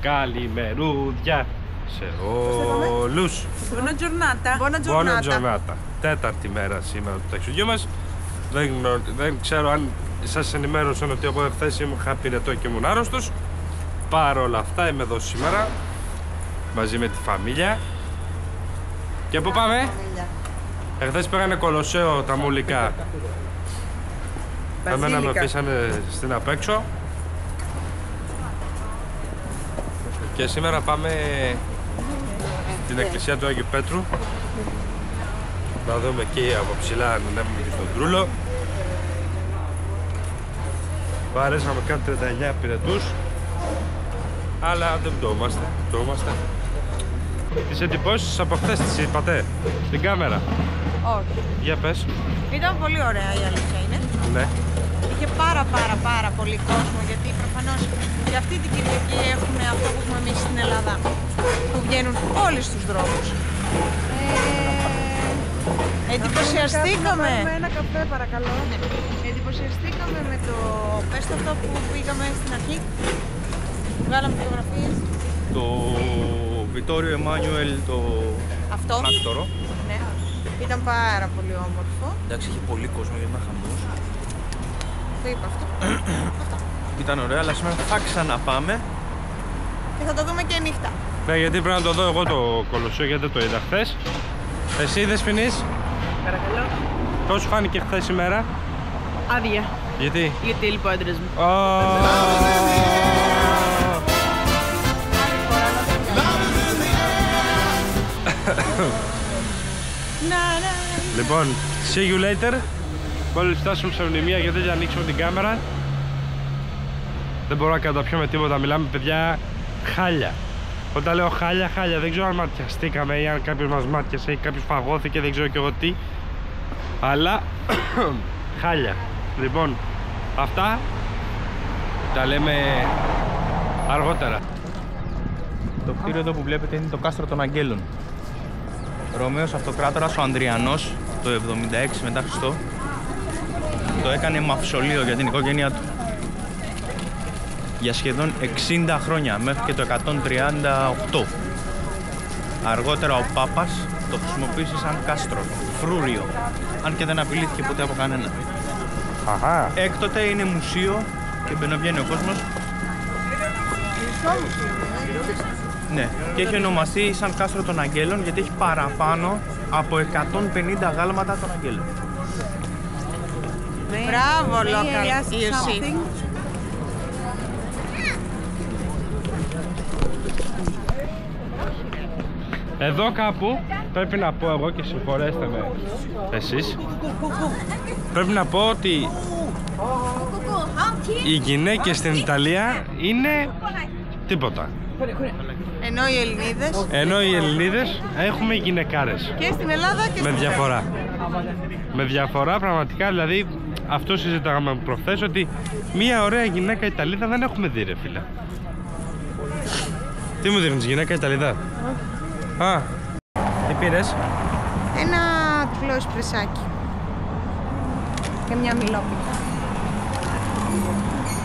[SPEAKER 2] Καλημερούδια σε όλους.
[SPEAKER 1] Buona giornata.
[SPEAKER 2] Buona giornata. Τέταρτη μέρα σήμερα του ταξιδιού μας. Δεν ξέρω αν σας ενημέρωσαν ότι από χθες είχα πυρετό και ήμουν άρρωστος. Παρ' όλα αυτά είμαι εδώ σήμερα μαζί με τη φαμίλια. Και πού πάμε? Εχθές πήγανε Κολοσσέο τα μουλικά. Εμένα με αφήσανε στην απέξω. Και σήμερα πάμε στην εκκλησία του Άγιου Πέτρου. Να δούμε εκεί από ψηλά αν ανέβουμε και στον Τρούλο. Παρέσαμε κάτι 39 πυρετούς. Αλλά δεν πτώμαστε. Τις εντυπώσεις από χθες τις είπατε στην κάμερα?
[SPEAKER 4] Όχι.
[SPEAKER 2] Για πες.
[SPEAKER 4] Ήταν πολύ ωραία η αλήθεια είναι.
[SPEAKER 2] Ναι.
[SPEAKER 4] Είχε πάρα πολύ κόσμο γιατί προφανώς για αυτή την Κυριακή έχουμε αυτό που έχουμε εμείς στην Ελλάδα που βγαίνουν όλοι στους δρόμους. Εντυπωσιαστήκαμε.
[SPEAKER 1] Ένα καφέ παρακαλώ.
[SPEAKER 4] Εντυπωσιαστήκαμε με το πες το αυτό που πήγαμε στην αρχή. Βγάλαμε φωτογραφίες.
[SPEAKER 5] Το Βιτόριο Εμμάνιουελ το
[SPEAKER 4] Αυτό.
[SPEAKER 5] ανάκτορο.
[SPEAKER 4] Ναι. Ήταν πάρα πολύ όμορφο.
[SPEAKER 5] Εντάξει, είχε πολύ κόσμο γιατί ήταν χαμός.
[SPEAKER 4] Το είπα αυτό.
[SPEAKER 5] Ήταν ωραία, αλλά σήμερα θα ξαναπάμε.
[SPEAKER 4] Και θα το δούμε και νύχτα.
[SPEAKER 2] Ναι, γιατί πρέπει να το δω εγώ το Κολοσσέο γιατί δεν το είδα χθες. Εσύ είδες Φινής?
[SPEAKER 1] Παρακαλώ.
[SPEAKER 2] Πώς σου φάνηκε χθες η μέρα?
[SPEAKER 1] Άδεια.
[SPEAKER 2] Γιατί?
[SPEAKER 1] Γιατί έλειπε ο άντρας μου.
[SPEAKER 2] Λοιπόν, see you later. Μόλις φτάσουμε σε μνημεία γιατί δεν ανοίξουμε την κάμερα. Δεν μπορώ να καταπιώ τίποτα, μιλάμε παιδιά χάλια. Όταν λέω χάλια, δεν ξέρω αν ματιαστήκαμε ή αν κάποιος μας μάτιασε ή κάποιος φαγώθηκε, δεν ξέρω και εγώ τι. Αλλά χάλια. Λοιπόν, αυτά τα λέμε αργότερα.
[SPEAKER 5] Το κτίριο εδώ που βλέπετε είναι το κάστρο των Αγγέλων.
[SPEAKER 3] Ρωμαίος Αυτοκράτορας ο Ανδριανός το 76 μετά Χριστό το έκανε μαυσολείο για την οικογένειά του για σχεδόν 60 χρόνια μέχρι και το 138. Αργότερα ο Πάπας το χρησιμοποίησε σαν κάστρο, φρούριο, αν και δεν απειλήθηκε ποτέ από κανένα.
[SPEAKER 2] Αχα.
[SPEAKER 3] Έκτοτε είναι μουσείο και μπαινοβγαίνει ο κόσμος. Ναι, και έχει ονομαστεί σαν κάστρο των Αγγέλων γιατί έχει παραπάνω από 150 γάλματα των Αγγέλων.
[SPEAKER 4] Μπράβο, Λόκα.
[SPEAKER 7] Εδώ κάπου πρέπει να πω εγώ και συγχωρέστε με εσείς, πρέπει να πω ότι οι γυναίκες στην Ιταλία είναι τίποτα.
[SPEAKER 4] Ενώ οι
[SPEAKER 7] Ελληνίδες έχουμε γυναικάρες.
[SPEAKER 4] Και στην Ελλάδα και
[SPEAKER 7] με διαφορά. Με διαφορά πραγματικά, δηλαδή αυτό συζητάγαμε προχθές, ότι μια ωραία γυναίκα Ιταλίδα δεν έχουμε δει, ρε φίλε. Τι μου δείχνεις, γυναίκα Ιταλίδα? Α, τι πήρες?
[SPEAKER 4] Ένα τυφλό εσπρεσάκι και μια μιλόπιτα.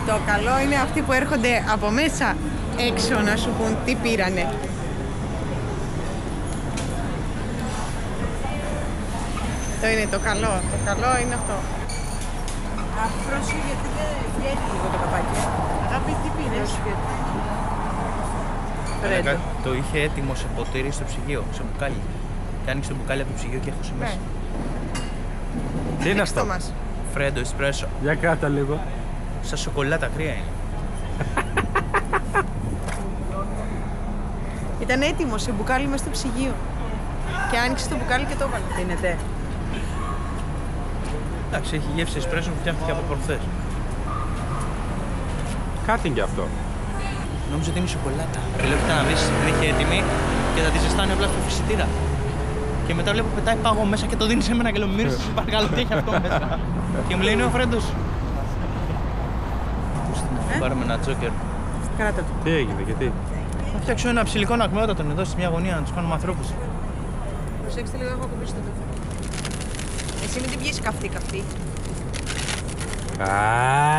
[SPEAKER 4] Το καλό είναι αυτοί που έρχονται από μέσα έξω να σου πούν τι πήρανε. Το είναι το καλό. Το καλό είναι αυτό.
[SPEAKER 1] Αφρόσου γιατί δεν βγαίνει λίγο το καπάκι. Αγάπη, τι πήρες?
[SPEAKER 3] Το είχε έτοιμο σε ποτήρι στο ψυγείο, σε μπουκάλι. Και άνοιξε το μπουκάλι από το ψυγείο και έχωσε μέσα.
[SPEAKER 7] Τι είναι αυτό?
[SPEAKER 3] Φρέντο εσπρέσο.
[SPEAKER 7] Για κράτα λίγο.
[SPEAKER 3] Σαν σοκολάτα, κρύα είναι.
[SPEAKER 4] Ήταν έτοιμο σε μπουκάλι μέσα στο ψυγείο. Και άνοιξε το μπουκάλι και το έβαλε.
[SPEAKER 1] Δίνεται.
[SPEAKER 3] Εντάξει, έχει γεύση εσπρέσο που φτιάχτηκε από προχθές.
[SPEAKER 7] Κάτι είναι και αυτό.
[SPEAKER 3] Νόμιζα ότι είναι σοκολάτα. Και λέω, να δεις, την έχει έτοιμη και θα τη ζεστάνει απλά στο φυσιτήρα. Και μετά βλέπω πετάει πάγο μέσα και το δίνει σε μένα και λέω, μύρισε, παρακαλώ, τι έχει αυτό μέσα. Και μου λέει, είναι ο Φρέντος. Πάρουμε ένα τζόκερ.
[SPEAKER 1] Κράτα το.
[SPEAKER 7] Τι έγινε, γιατί?
[SPEAKER 3] Θα φτιάξω ένα ψηλικό ακμεότατον εδώ σε μια γωνία να τους κάνουμε ανθρώπους.
[SPEAKER 4] Προσέξτε λίγο, έχω ακουμπήσει το τούφο. Εσύ μην την πιείς καυτή.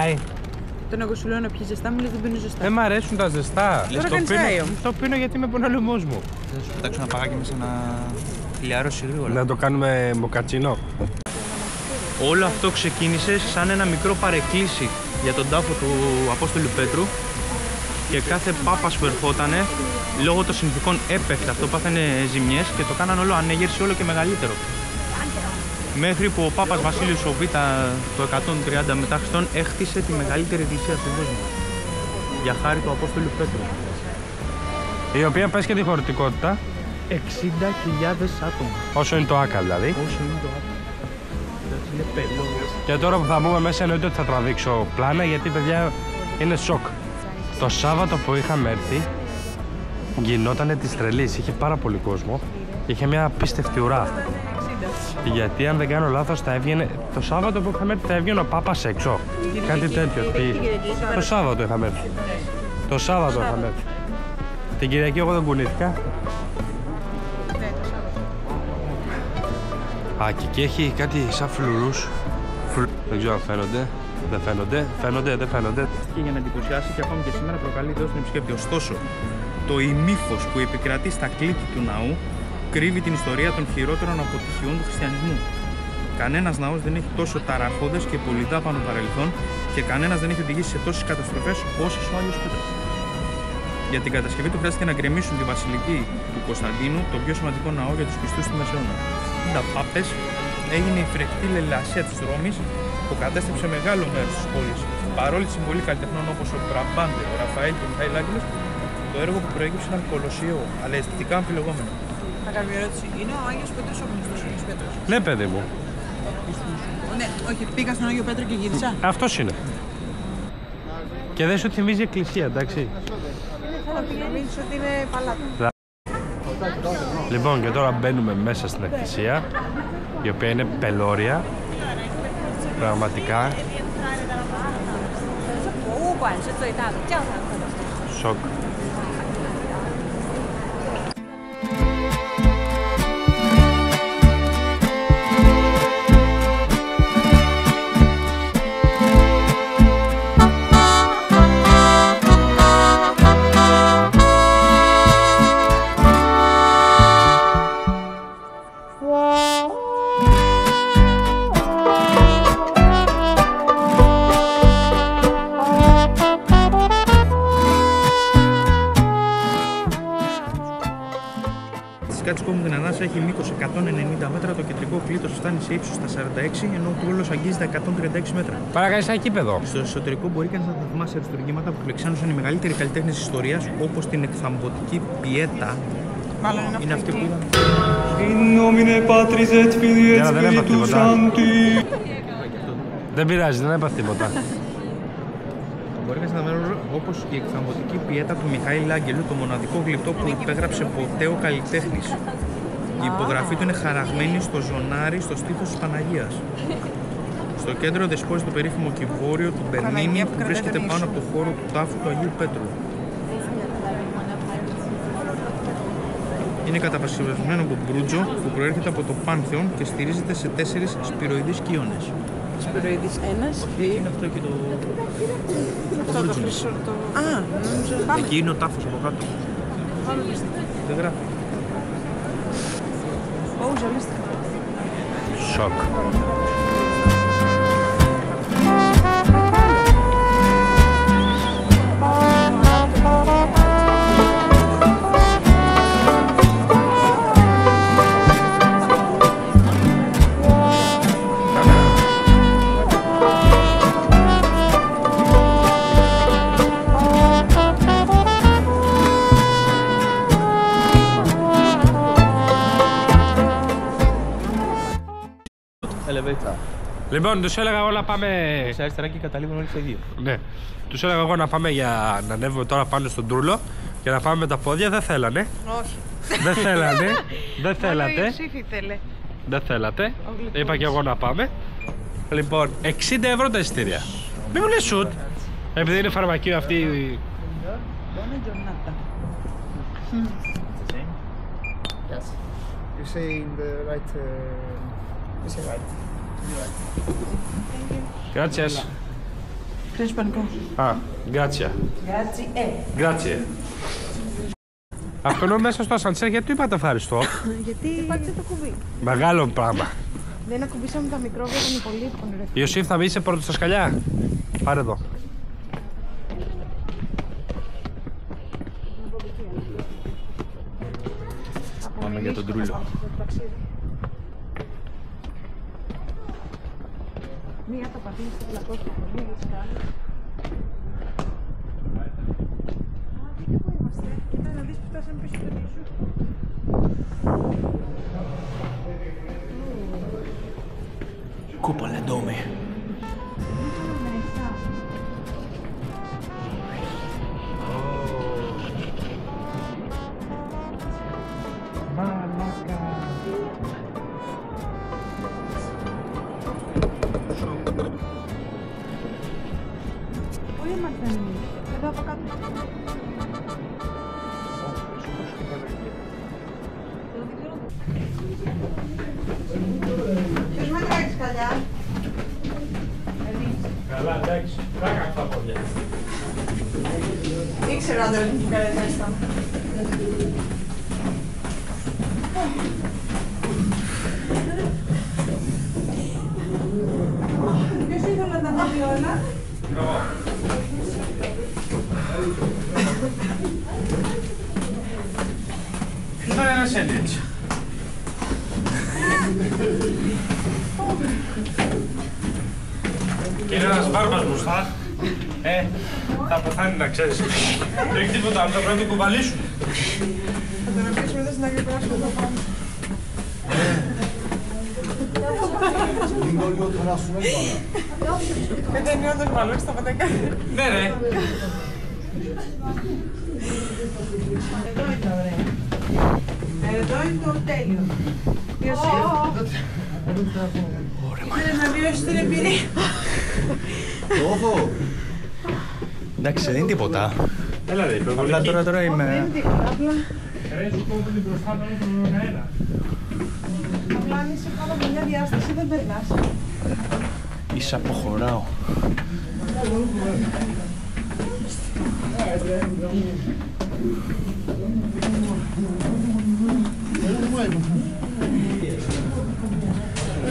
[SPEAKER 7] Άι.
[SPEAKER 1] Τον εγώ σου λέω να πιει ζεστά, μου λες δεν πίνω ζεστά.
[SPEAKER 7] Δεν μ' αρέσουν τα ζεστά.
[SPEAKER 1] Τώρα κάνεις τσάι όμως.
[SPEAKER 7] Το πίνω γιατί με πονάει ο λαιμός μου.
[SPEAKER 3] Θα σου πετάξω ένα παγάκι μέσα να χιλιάρωση γρήγορα.
[SPEAKER 7] Να το κάνουμε μοκατσίνο.
[SPEAKER 3] Όλο αυτό ξεκίνησε σαν ένα μικρό παρεκκλήσι για τον τάφο του Απόστολου Πέτρου και κάθε πάπας που ερχότανε λόγω των συνθηκών έπεφτε, αυτό πάθανε ζημιές και το κάναν όλο ανέγερση, όλο και μεγαλύτερο. Μέχρι που ο Πάπας Βασίλειος ο Β το 130 μετά Χριστόν έχτισε τη μεγαλύτερη εκκλησία στον κόσμο για χάρη του Απόστολου Πέτρου.
[SPEAKER 7] Η οποία πες και τη χωρητικότητα.
[SPEAKER 3] 60.000 άτομα.
[SPEAKER 7] Όσο είναι το ΆΚΑ δηλαδή.
[SPEAKER 3] Όσο είναι το άτομο. Είναι πελώδες.
[SPEAKER 7] Και τώρα που θα μπούμε μέσα εννοείται ότι θα τραβήξω πλάνα γιατί παιδιά είναι σοκ. Το Σάββατο που είχαμε έρθει γινότανε της τρελής, είχε πάρα πολύ κόσμο και είχε μια απίστευτη ουρά. Γιατί αν δεν κάνω λάθος θα έβγαινε, το Σάββατο που είχαμε έρθει θα έβγαινε ο Πάπας έξω. Κάτι τέτοιο. Το Σάββατο είχαμε έρθει. Το Σάββατο είχαμε έρθει. Την Κυριακή εγώ δεν κουνήθηκα. Α, και εκεί έχει κάτι σαν φλουρούς. Δεν ξέρω αν φαίνονται. Δεν φαίνονται. Φαίνονται, δεν φαίνονται.
[SPEAKER 3] Και για να εντυπωσιάσει και ακόμη και σήμερα προκαλεί δόση στον επισκέπτη. Ωστόσο, το ημίφος που επικρατεί στα κλίπη του ναού κρύβει την ιστορία των χειρότερων αποτυχιών του χριστιανισμού. Κανένας ναός δεν έχει τόσο ταραχώδες και πολυδάπανο παρελθόν και κανένας δεν έχει οδηγήσει σε τόσες καταστροφές όσες ο Άγιος Πέτρος. Για την κατασκευή του χρειάστηκε να γκρεμίσουν τη βασιλική του Κωνσταντίνου, το πιο σημαντικό ναό για τους πιστούς του Μεσαίωνα. Τα Πάπες έγινε η φρεχτή λαιλασία της Ρώμης που κατέστρεψε μεγάλο μέρος της πόλης. Παρόλη τη συμβολή καλλιτεχνών όπως ο Μπραμπάντε, ο Ραφαήλ και ο Μιχαήλ Άγγελος, το έργο που προέκυψε ήταν κολοσιαίο, αλλά αισθητικά αμφιλεγόμενο.
[SPEAKER 1] Θα κάνω μια ερώτηση. Είναι ο Άγιος Πέτρος ο γνωστός Άγιος Πέτρος?
[SPEAKER 7] Ναι, παιδί μου.
[SPEAKER 1] Ναι, όχι, πήγα στον Άγιο Πέτρο και γύρισα.
[SPEAKER 7] Αυτός είναι. Και δεν σου θυμίζει εκκλησία, εντάξει.
[SPEAKER 4] Νομίζεις ότι είναι παλάτι.
[SPEAKER 7] Λοιπόν, και τώρα μπαίνουμε μέσα στην εκκλησία, η οποία είναι πελώρια. Πραγματικά. Σοκ.
[SPEAKER 3] δυτικά της κόμβου την ανάσα έχει μήκος 190 μέτρα, το κεντρικό κλήτος φτάνει σε ύψος στα 46, ενώ ο τούλος αγγίζει τα 136 μέτρα.
[SPEAKER 7] Παρακαλείς ένα κήπεδο.
[SPEAKER 3] Στο εσωτερικό μπορεί κανείς να θαυμάσει αριστουργήματα που πλεξιάνωσαν οι μεγαλύτεροι καλλιτέχνες της ιστορίας, όπως την εκθαμβωτική πιέτα.
[SPEAKER 1] Μάλλον
[SPEAKER 3] είναι αυτή που είδαμε.
[SPEAKER 7] Δεν έπαθα τίποτα. Δεν πειράζει, δεν έπαθα τίποτα.
[SPEAKER 3] Μπορεί κανείς να δει όπως η εκθαμβωτική πιέτα του Μιχαήλ Άγγελου, το μοναδικό γλυπτό που υπέγραψε ποτέ ο καλλιτέχνης. Η υπογραφή του είναι χαραγμένη στο ζωνάρι στο στήθος της Παναγίας. Στο κέντρο δεσπόζει το περίφημο κυβόριο του Μπερνίνι που βρίσκεται πάνω από το χώρο του τάφου του Αγίου Πέτρου. Είναι καταπασιβασμένο από μπρούτζο που προέρχεται από το Πάνθεον και στηρίζεται σε 4 σπυροειδείς κύονες.
[SPEAKER 1] Σπυροειδής ένας, δύο.
[SPEAKER 3] Είναι αυτό και το...
[SPEAKER 1] Αυτό το πίσω το... Α, νόμιζα.
[SPEAKER 3] Εκεί είναι ο τάφος από κάτω. Δεν γράφει.
[SPEAKER 1] Ω, ζαλίστηκα.
[SPEAKER 7] Σοκ. Λοιπόν, τους έλεγα εγώ να πάμε...
[SPEAKER 3] Σε αριστερά και καταλήγουν όλοι σε δύο.
[SPEAKER 7] Ναι. Τους έλεγα εγώ να πάμε για να ανέβουμε τώρα πάνω στον Τρούλο και να πάμε με τα πόδια. Δεν θέλανε.
[SPEAKER 1] Όχι.
[SPEAKER 7] Δεν θέλανε. Δεν θέλατε.
[SPEAKER 1] Ήθελε.
[SPEAKER 7] Δεν θέλατε. Είπα και εγώ να πάμε. Λοιπόν, 60 ευρώ τα εισιτήρια. Μην μου λες σουτ. Επειδή είναι φαρμακείο αυτή η...
[SPEAKER 6] You say in the right. You say right.
[SPEAKER 7] Gracias.
[SPEAKER 1] Ξέρεις ισπανικό.
[SPEAKER 7] Α, gracias. Gracias. Αυτό είναι μέσα στο ασανσέρ, γιατί του είπατε ευχαριστώ.
[SPEAKER 4] Γιατί υπάρχει το κουμπί.
[SPEAKER 7] Μεγάλο πράγμα.
[SPEAKER 4] Δεν ακουμπήσαμε τα μικρόβια των υπολείπων.
[SPEAKER 7] Ιωσήφ, θα είσαι πρώτο στα σκαλιά. Πάρε εδώ.
[SPEAKER 3] Πάμε για τον Τρούλο.
[SPEAKER 4] Μία το πατήσει στο πλακό του πολύ, πού είμαστε. Κοίτα να δεις που φτάσαμε πίσω στο νησού.
[SPEAKER 3] Κούπολα ντόμι.
[SPEAKER 4] Πού είμαστε εμείς. Εδώ από κάτω. Ποιος μετράει τη σκαλιά.
[SPEAKER 7] Καλά, εντάξει. Κάκα αυτά πόδια.
[SPEAKER 4] Ήξερα αν το ελληνική καλετά ήταν. Ποιος ήθελε να τα βάλει όλα.
[SPEAKER 7] Ήταν ένα σέντουιτς. Είναι ένας μπάρμπας μπροστά. Θα πεθάνει να ξέρεις. Δεν έχει τίποτα άλλο, θα πρέπει να το κουβαλήσουν.
[SPEAKER 1] Θα τον αφήσουμε εδώ στην άκρη πράσινο εδώ πάνω. Δεν είναι όντως μάλλον στα πατέκα.
[SPEAKER 7] Ναι, ρε.
[SPEAKER 4] Εδώ είναι το ωραίο. Εδώ είναι το τέλειο. Ποιος είναι να βιώσει την εμπειρία.
[SPEAKER 3] Εντάξει, δεν είναι τίποτα.
[SPEAKER 7] Έλα ρε, υπερβολική.
[SPEAKER 3] Απλά τώρα είμαι...
[SPEAKER 4] Δεν είναι τίποτα, απλά
[SPEAKER 7] Ρε, σου κόβω την μπροστά τον αέρα.
[SPEAKER 4] αν είσαι πάνω από μια διάσταση δεν περνάς.
[SPEAKER 3] Ίσα αποχωράω.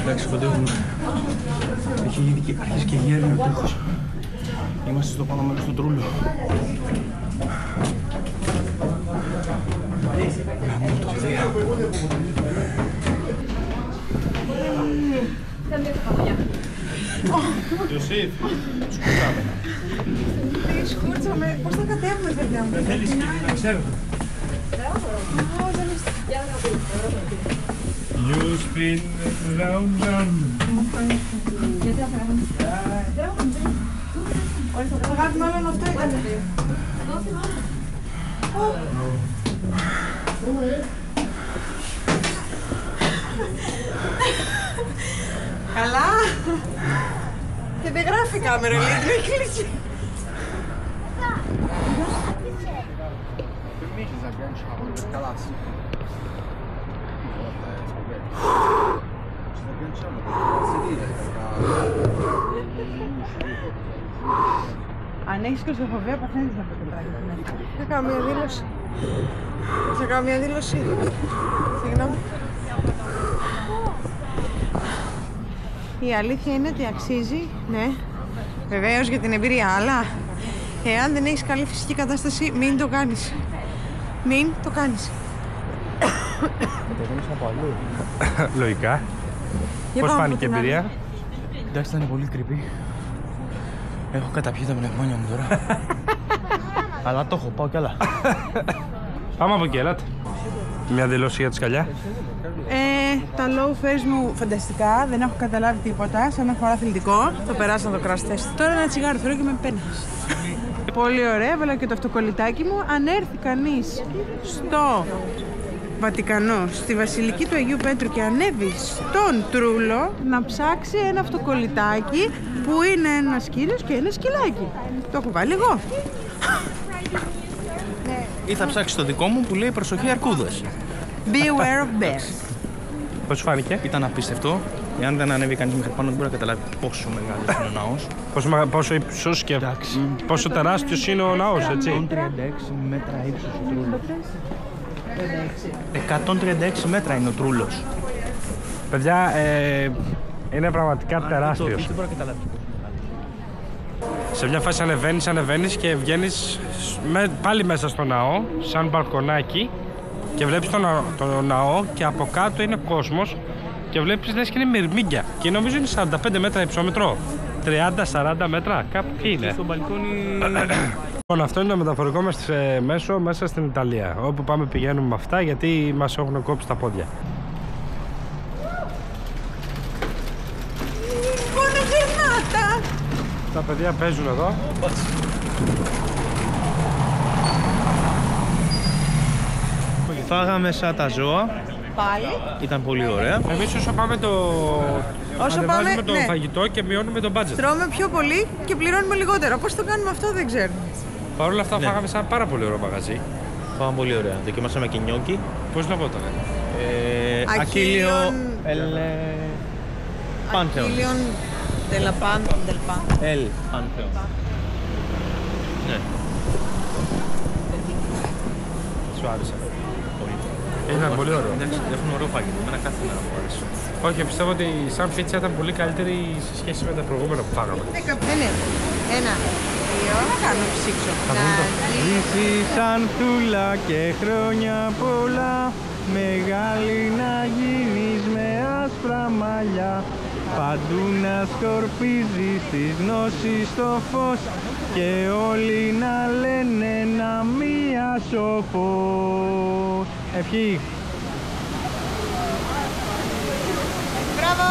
[SPEAKER 3] Εντάξει, κοντεύουμε. Έχει ήδη αρχίσει και γέρνει ο τείχος. Είμαστε στο πάνω μέρος του Τρούλου. Ιωσήφ, σκούτσαμε.
[SPEAKER 4] Τι σκούτσαμε, πώς θα κατέβουμε παιδιά μου.
[SPEAKER 3] Δεν θέλεις να ξέρω. You spin round round.
[SPEAKER 4] Αγάπη μάλλον αυτό ήταν. Καλά. Και δεν γράφει η κάμερα, λέει, δεν έχει κλείσει. Αν έχεις κλειστοφοβία, παθαίνεις να το πράγμα. Θα κάνω μια δήλωση. Θα κάνω μια δήλωση. Συγγνώμη. Η αλήθεια είναι ότι αξίζει, ναι, βεβαίως για την εμπειρία, αλλά εάν δεν έχεις καλή φυσική κατάσταση, μην το κάνεις. Μην το κάνεις.
[SPEAKER 7] Λογικά. Πώς φάνηκε η εμπειρία?
[SPEAKER 3] Εντάξει, ήταν πολύ κρυπή. Έχω καταπιεί τα πνευμόνια μου τώρα. Αλλά το έχω, πάω κι άλλα.
[SPEAKER 7] Πάμε από εκεί, ελάτε. Μια δηλώση για τη σκαλιά.
[SPEAKER 4] Τα low fares μου φανταστικά, δεν έχω καταλάβει τίποτα, σαν να φορά αθλητικό. Το περάσαν το crash test. Τώρα ένα τσιγάρο θέλω και με πένας. Πολύ ωραία, έβαλα και το αυτοκολλητάκι μου. Αν έρθει κανείς στο Βατικανό, στη Βασιλική του Αγίου Πέτρου και ανέβει στον Τρούλο, να ψάξει ένα αυτοκολλητάκι που είναι ένας κύριος και ένα σκυλάκι. Το έχω βάλει εγώ.
[SPEAKER 3] Ή θα ψάξει το δικό μου που λέει προσοχή αρκούδες.
[SPEAKER 4] Beware of bears.
[SPEAKER 7] Πώς σου φάνηκε?
[SPEAKER 3] Ήταν απίστευτο. Εάν δεν ανέβει κανείς μέχρι πάνω, δεν μπορεί να καταλάβει πόσο μεγάλος είναι ο ναός.
[SPEAKER 7] Πόσο ύψος και πόσο τεράστιος είναι ο ναός, έτσι.
[SPEAKER 3] 136 μέτρα ύψος ο Τρούλος. 136 μέτρα είναι ο Τρούλος.
[SPEAKER 7] Παιδιά, είναι πραγματικά τεράστιος.
[SPEAKER 3] Δεν μπορεί να καταλάβει.
[SPEAKER 7] Σε μια φάση ανεβαίνεις και βγαίνεις πάλι μέσα στο ναό, σαν μπαλκονάκι, και βλέπεις το ναό και από κάτω είναι κόσμος και βλέπεις λες και είναι μυρμήγκια και νομίζω είναι 45 μέτρα υψόμετρο, 30-40 μέτρα, κάπου εκεί είναι.
[SPEAKER 3] Στο μπαλκόνι...
[SPEAKER 7] Λοιπόν, αυτό είναι το μεταφορικό μας μέσο μέσα στην Ιταλία. Όπου πάμε πηγαίνουμε με αυτά γιατί μας έχουν κόψει τα πόδια. Τα παιδιά παίζουν εδώ.
[SPEAKER 3] Φάγαμε σαν τα ζώα.
[SPEAKER 4] Πάλι.
[SPEAKER 3] Ήταν πολύ ωραία.
[SPEAKER 7] Εμείς όσο πάμε ανεβάζουμε το φαγητό και μειώνουμε το budget.
[SPEAKER 4] Τρώμε πιο πολύ και πληρώνουμε λιγότερο. Πώς το κάνουμε αυτό δεν ξέρω.
[SPEAKER 7] Παρ' όλα αυτά φάγαμε σαν πάρα πολύ ωραίο μαγαζί.
[SPEAKER 3] Φάγαμε πολύ ωραία. Δοκιμάσαμε και νιόκι.
[SPEAKER 7] Πώς λεγόταν?
[SPEAKER 3] Ακίλιο Πάνθεον.
[SPEAKER 4] Ακίλιον del Pan.
[SPEAKER 3] Ελ Πάνθεον. Ναι.
[SPEAKER 7] Σου άρεσε? Ήταν πολύ ωραίο.
[SPEAKER 3] Εντάξει, έχουν ωραίο φαγητό. Εμένα κάθε μέρα μου άρεσε.
[SPEAKER 7] Όχι, πιστεύω ότι σαν πίτσα ήταν πολύ καλύτερη σε σχέση με τα προηγούμενα που φάγαμε.
[SPEAKER 4] Ένα, δύο, να κάνω ψήξω.
[SPEAKER 3] Ζήσεις Ανθούλα και χρόνια πολλά, μεγάλη να γίνεις με άσπρα μαλλιά, παντού να σκορπίζεις της γνώσης το φως και όλοι να λένε να μία σοφός. Ευχή.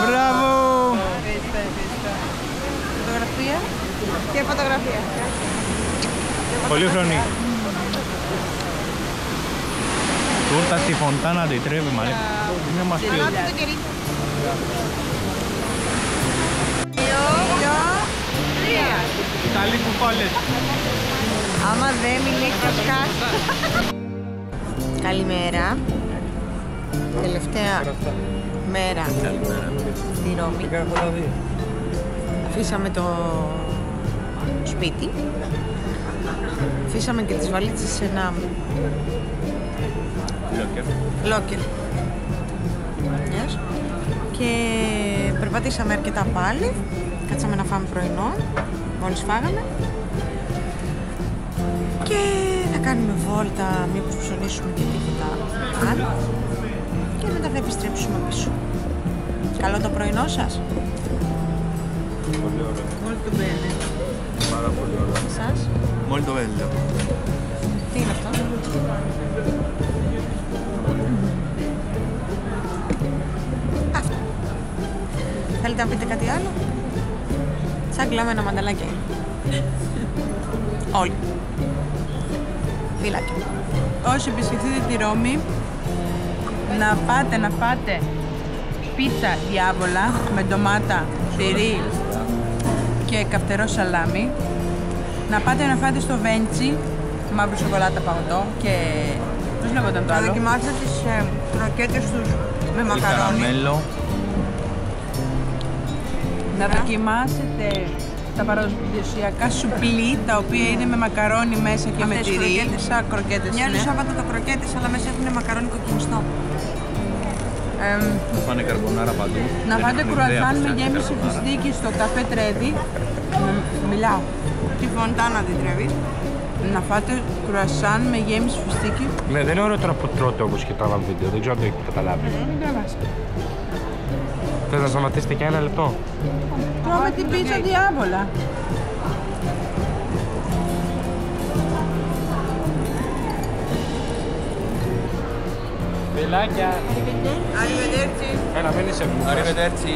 [SPEAKER 3] Μπράβο!
[SPEAKER 4] Φωτογραφία και φωτογραφία.
[SPEAKER 3] Πολύχρονη. Τούρτα στη Φοντάνα τη Τρέβη, μαλέ. Είναι μας πει. Ιταλοί που πάλες.
[SPEAKER 4] Άμα δεν μιλήσει θα σκάσει. Καλημέρα. Τελευταία μέρα στη Ρώμη. Αφήσαμε το σπίτι. Αφήσαμε και τις βαλίτσες σε ένα λόκερ. Yes. Και περπατήσαμε αρκετά πάλι. Κάτσαμε να φάμε πρωινό. Μόλις φάγαμε. Και Θα κάνουμε βόλτα, μήπως ψωνίσουμε και τίποτα άλλο. Και μετά θα επιστρέψουμε πίσω. Καλό το πρωινό σας.
[SPEAKER 3] Πολύ ωραίο.
[SPEAKER 1] Molto bene.
[SPEAKER 3] Πάρα πολύ ωραίο.
[SPEAKER 4] Εσάς.
[SPEAKER 3] Molto bello.
[SPEAKER 4] Τι είναι αυτό? Αυτό. Θέλετε να πείτε κάτι άλλο? Σαν κλαμμένα μανταλάκια είναι. Όλοι. Φυλάκια.
[SPEAKER 1] Όσοι επισκεφτείτε τη Ρώμη, να φάτε πίτσα διάβολα με ντομάτα, τυρί και καυτερό σαλάμι. Να πάτε να φάτε στο Βέντσι, μαύρο σοκολάτα παγωτό και... πώς λέγονταν το
[SPEAKER 4] Θα
[SPEAKER 1] άλλο?
[SPEAKER 4] δοκιμάσετε τις κροκέτες τους με μακαρόνι.
[SPEAKER 3] Καραμέλο.
[SPEAKER 1] Να δοκιμάσετε τα παραδοσιακά σουπλί, τα οποία είναι με μακαρόνι μέσα και με
[SPEAKER 4] Αυτές
[SPEAKER 1] τυρί.
[SPEAKER 4] κροκέτες.
[SPEAKER 1] Σαν κροκέτες
[SPEAKER 4] Μοιάζουν
[SPEAKER 1] είναι.
[SPEAKER 4] σαν πατατοκροκέτες, αλλά μέσα έχουν μακαρόνι κοκκινιστό.
[SPEAKER 3] Θα φάνε καρμπονάρα παντού.
[SPEAKER 1] Να
[SPEAKER 3] Δεν
[SPEAKER 1] φάτε
[SPEAKER 3] έχουμε
[SPEAKER 1] κρουασάν
[SPEAKER 3] ιδέα
[SPEAKER 1] με
[SPEAKER 3] πώς
[SPEAKER 1] γέμιση
[SPEAKER 3] κάνει καρμπονάρα.
[SPEAKER 1] φιστίκι στο καφέ Τρέβι. Μιλάω.
[SPEAKER 4] Τη φωντάνα την τρέβεις.
[SPEAKER 1] Να φάτε κρουασάν με γέμιση φιστίκι.
[SPEAKER 7] Ναι, δεν είναι ωραίο τώρα που τρώτε όπως και τραβάμε βίντεο. Δεν ξέρω αν το έχετε καταλάβει.
[SPEAKER 1] Μην τραβάς.
[SPEAKER 7] Θες να σταματήσετε και ένα λεπτό?
[SPEAKER 1] Τρώμε την πίτσα διάβολα.
[SPEAKER 7] Φιλάκια.
[SPEAKER 1] Arrivederci.
[SPEAKER 7] Έλα, μην είσαι.
[SPEAKER 3] Arrivederci.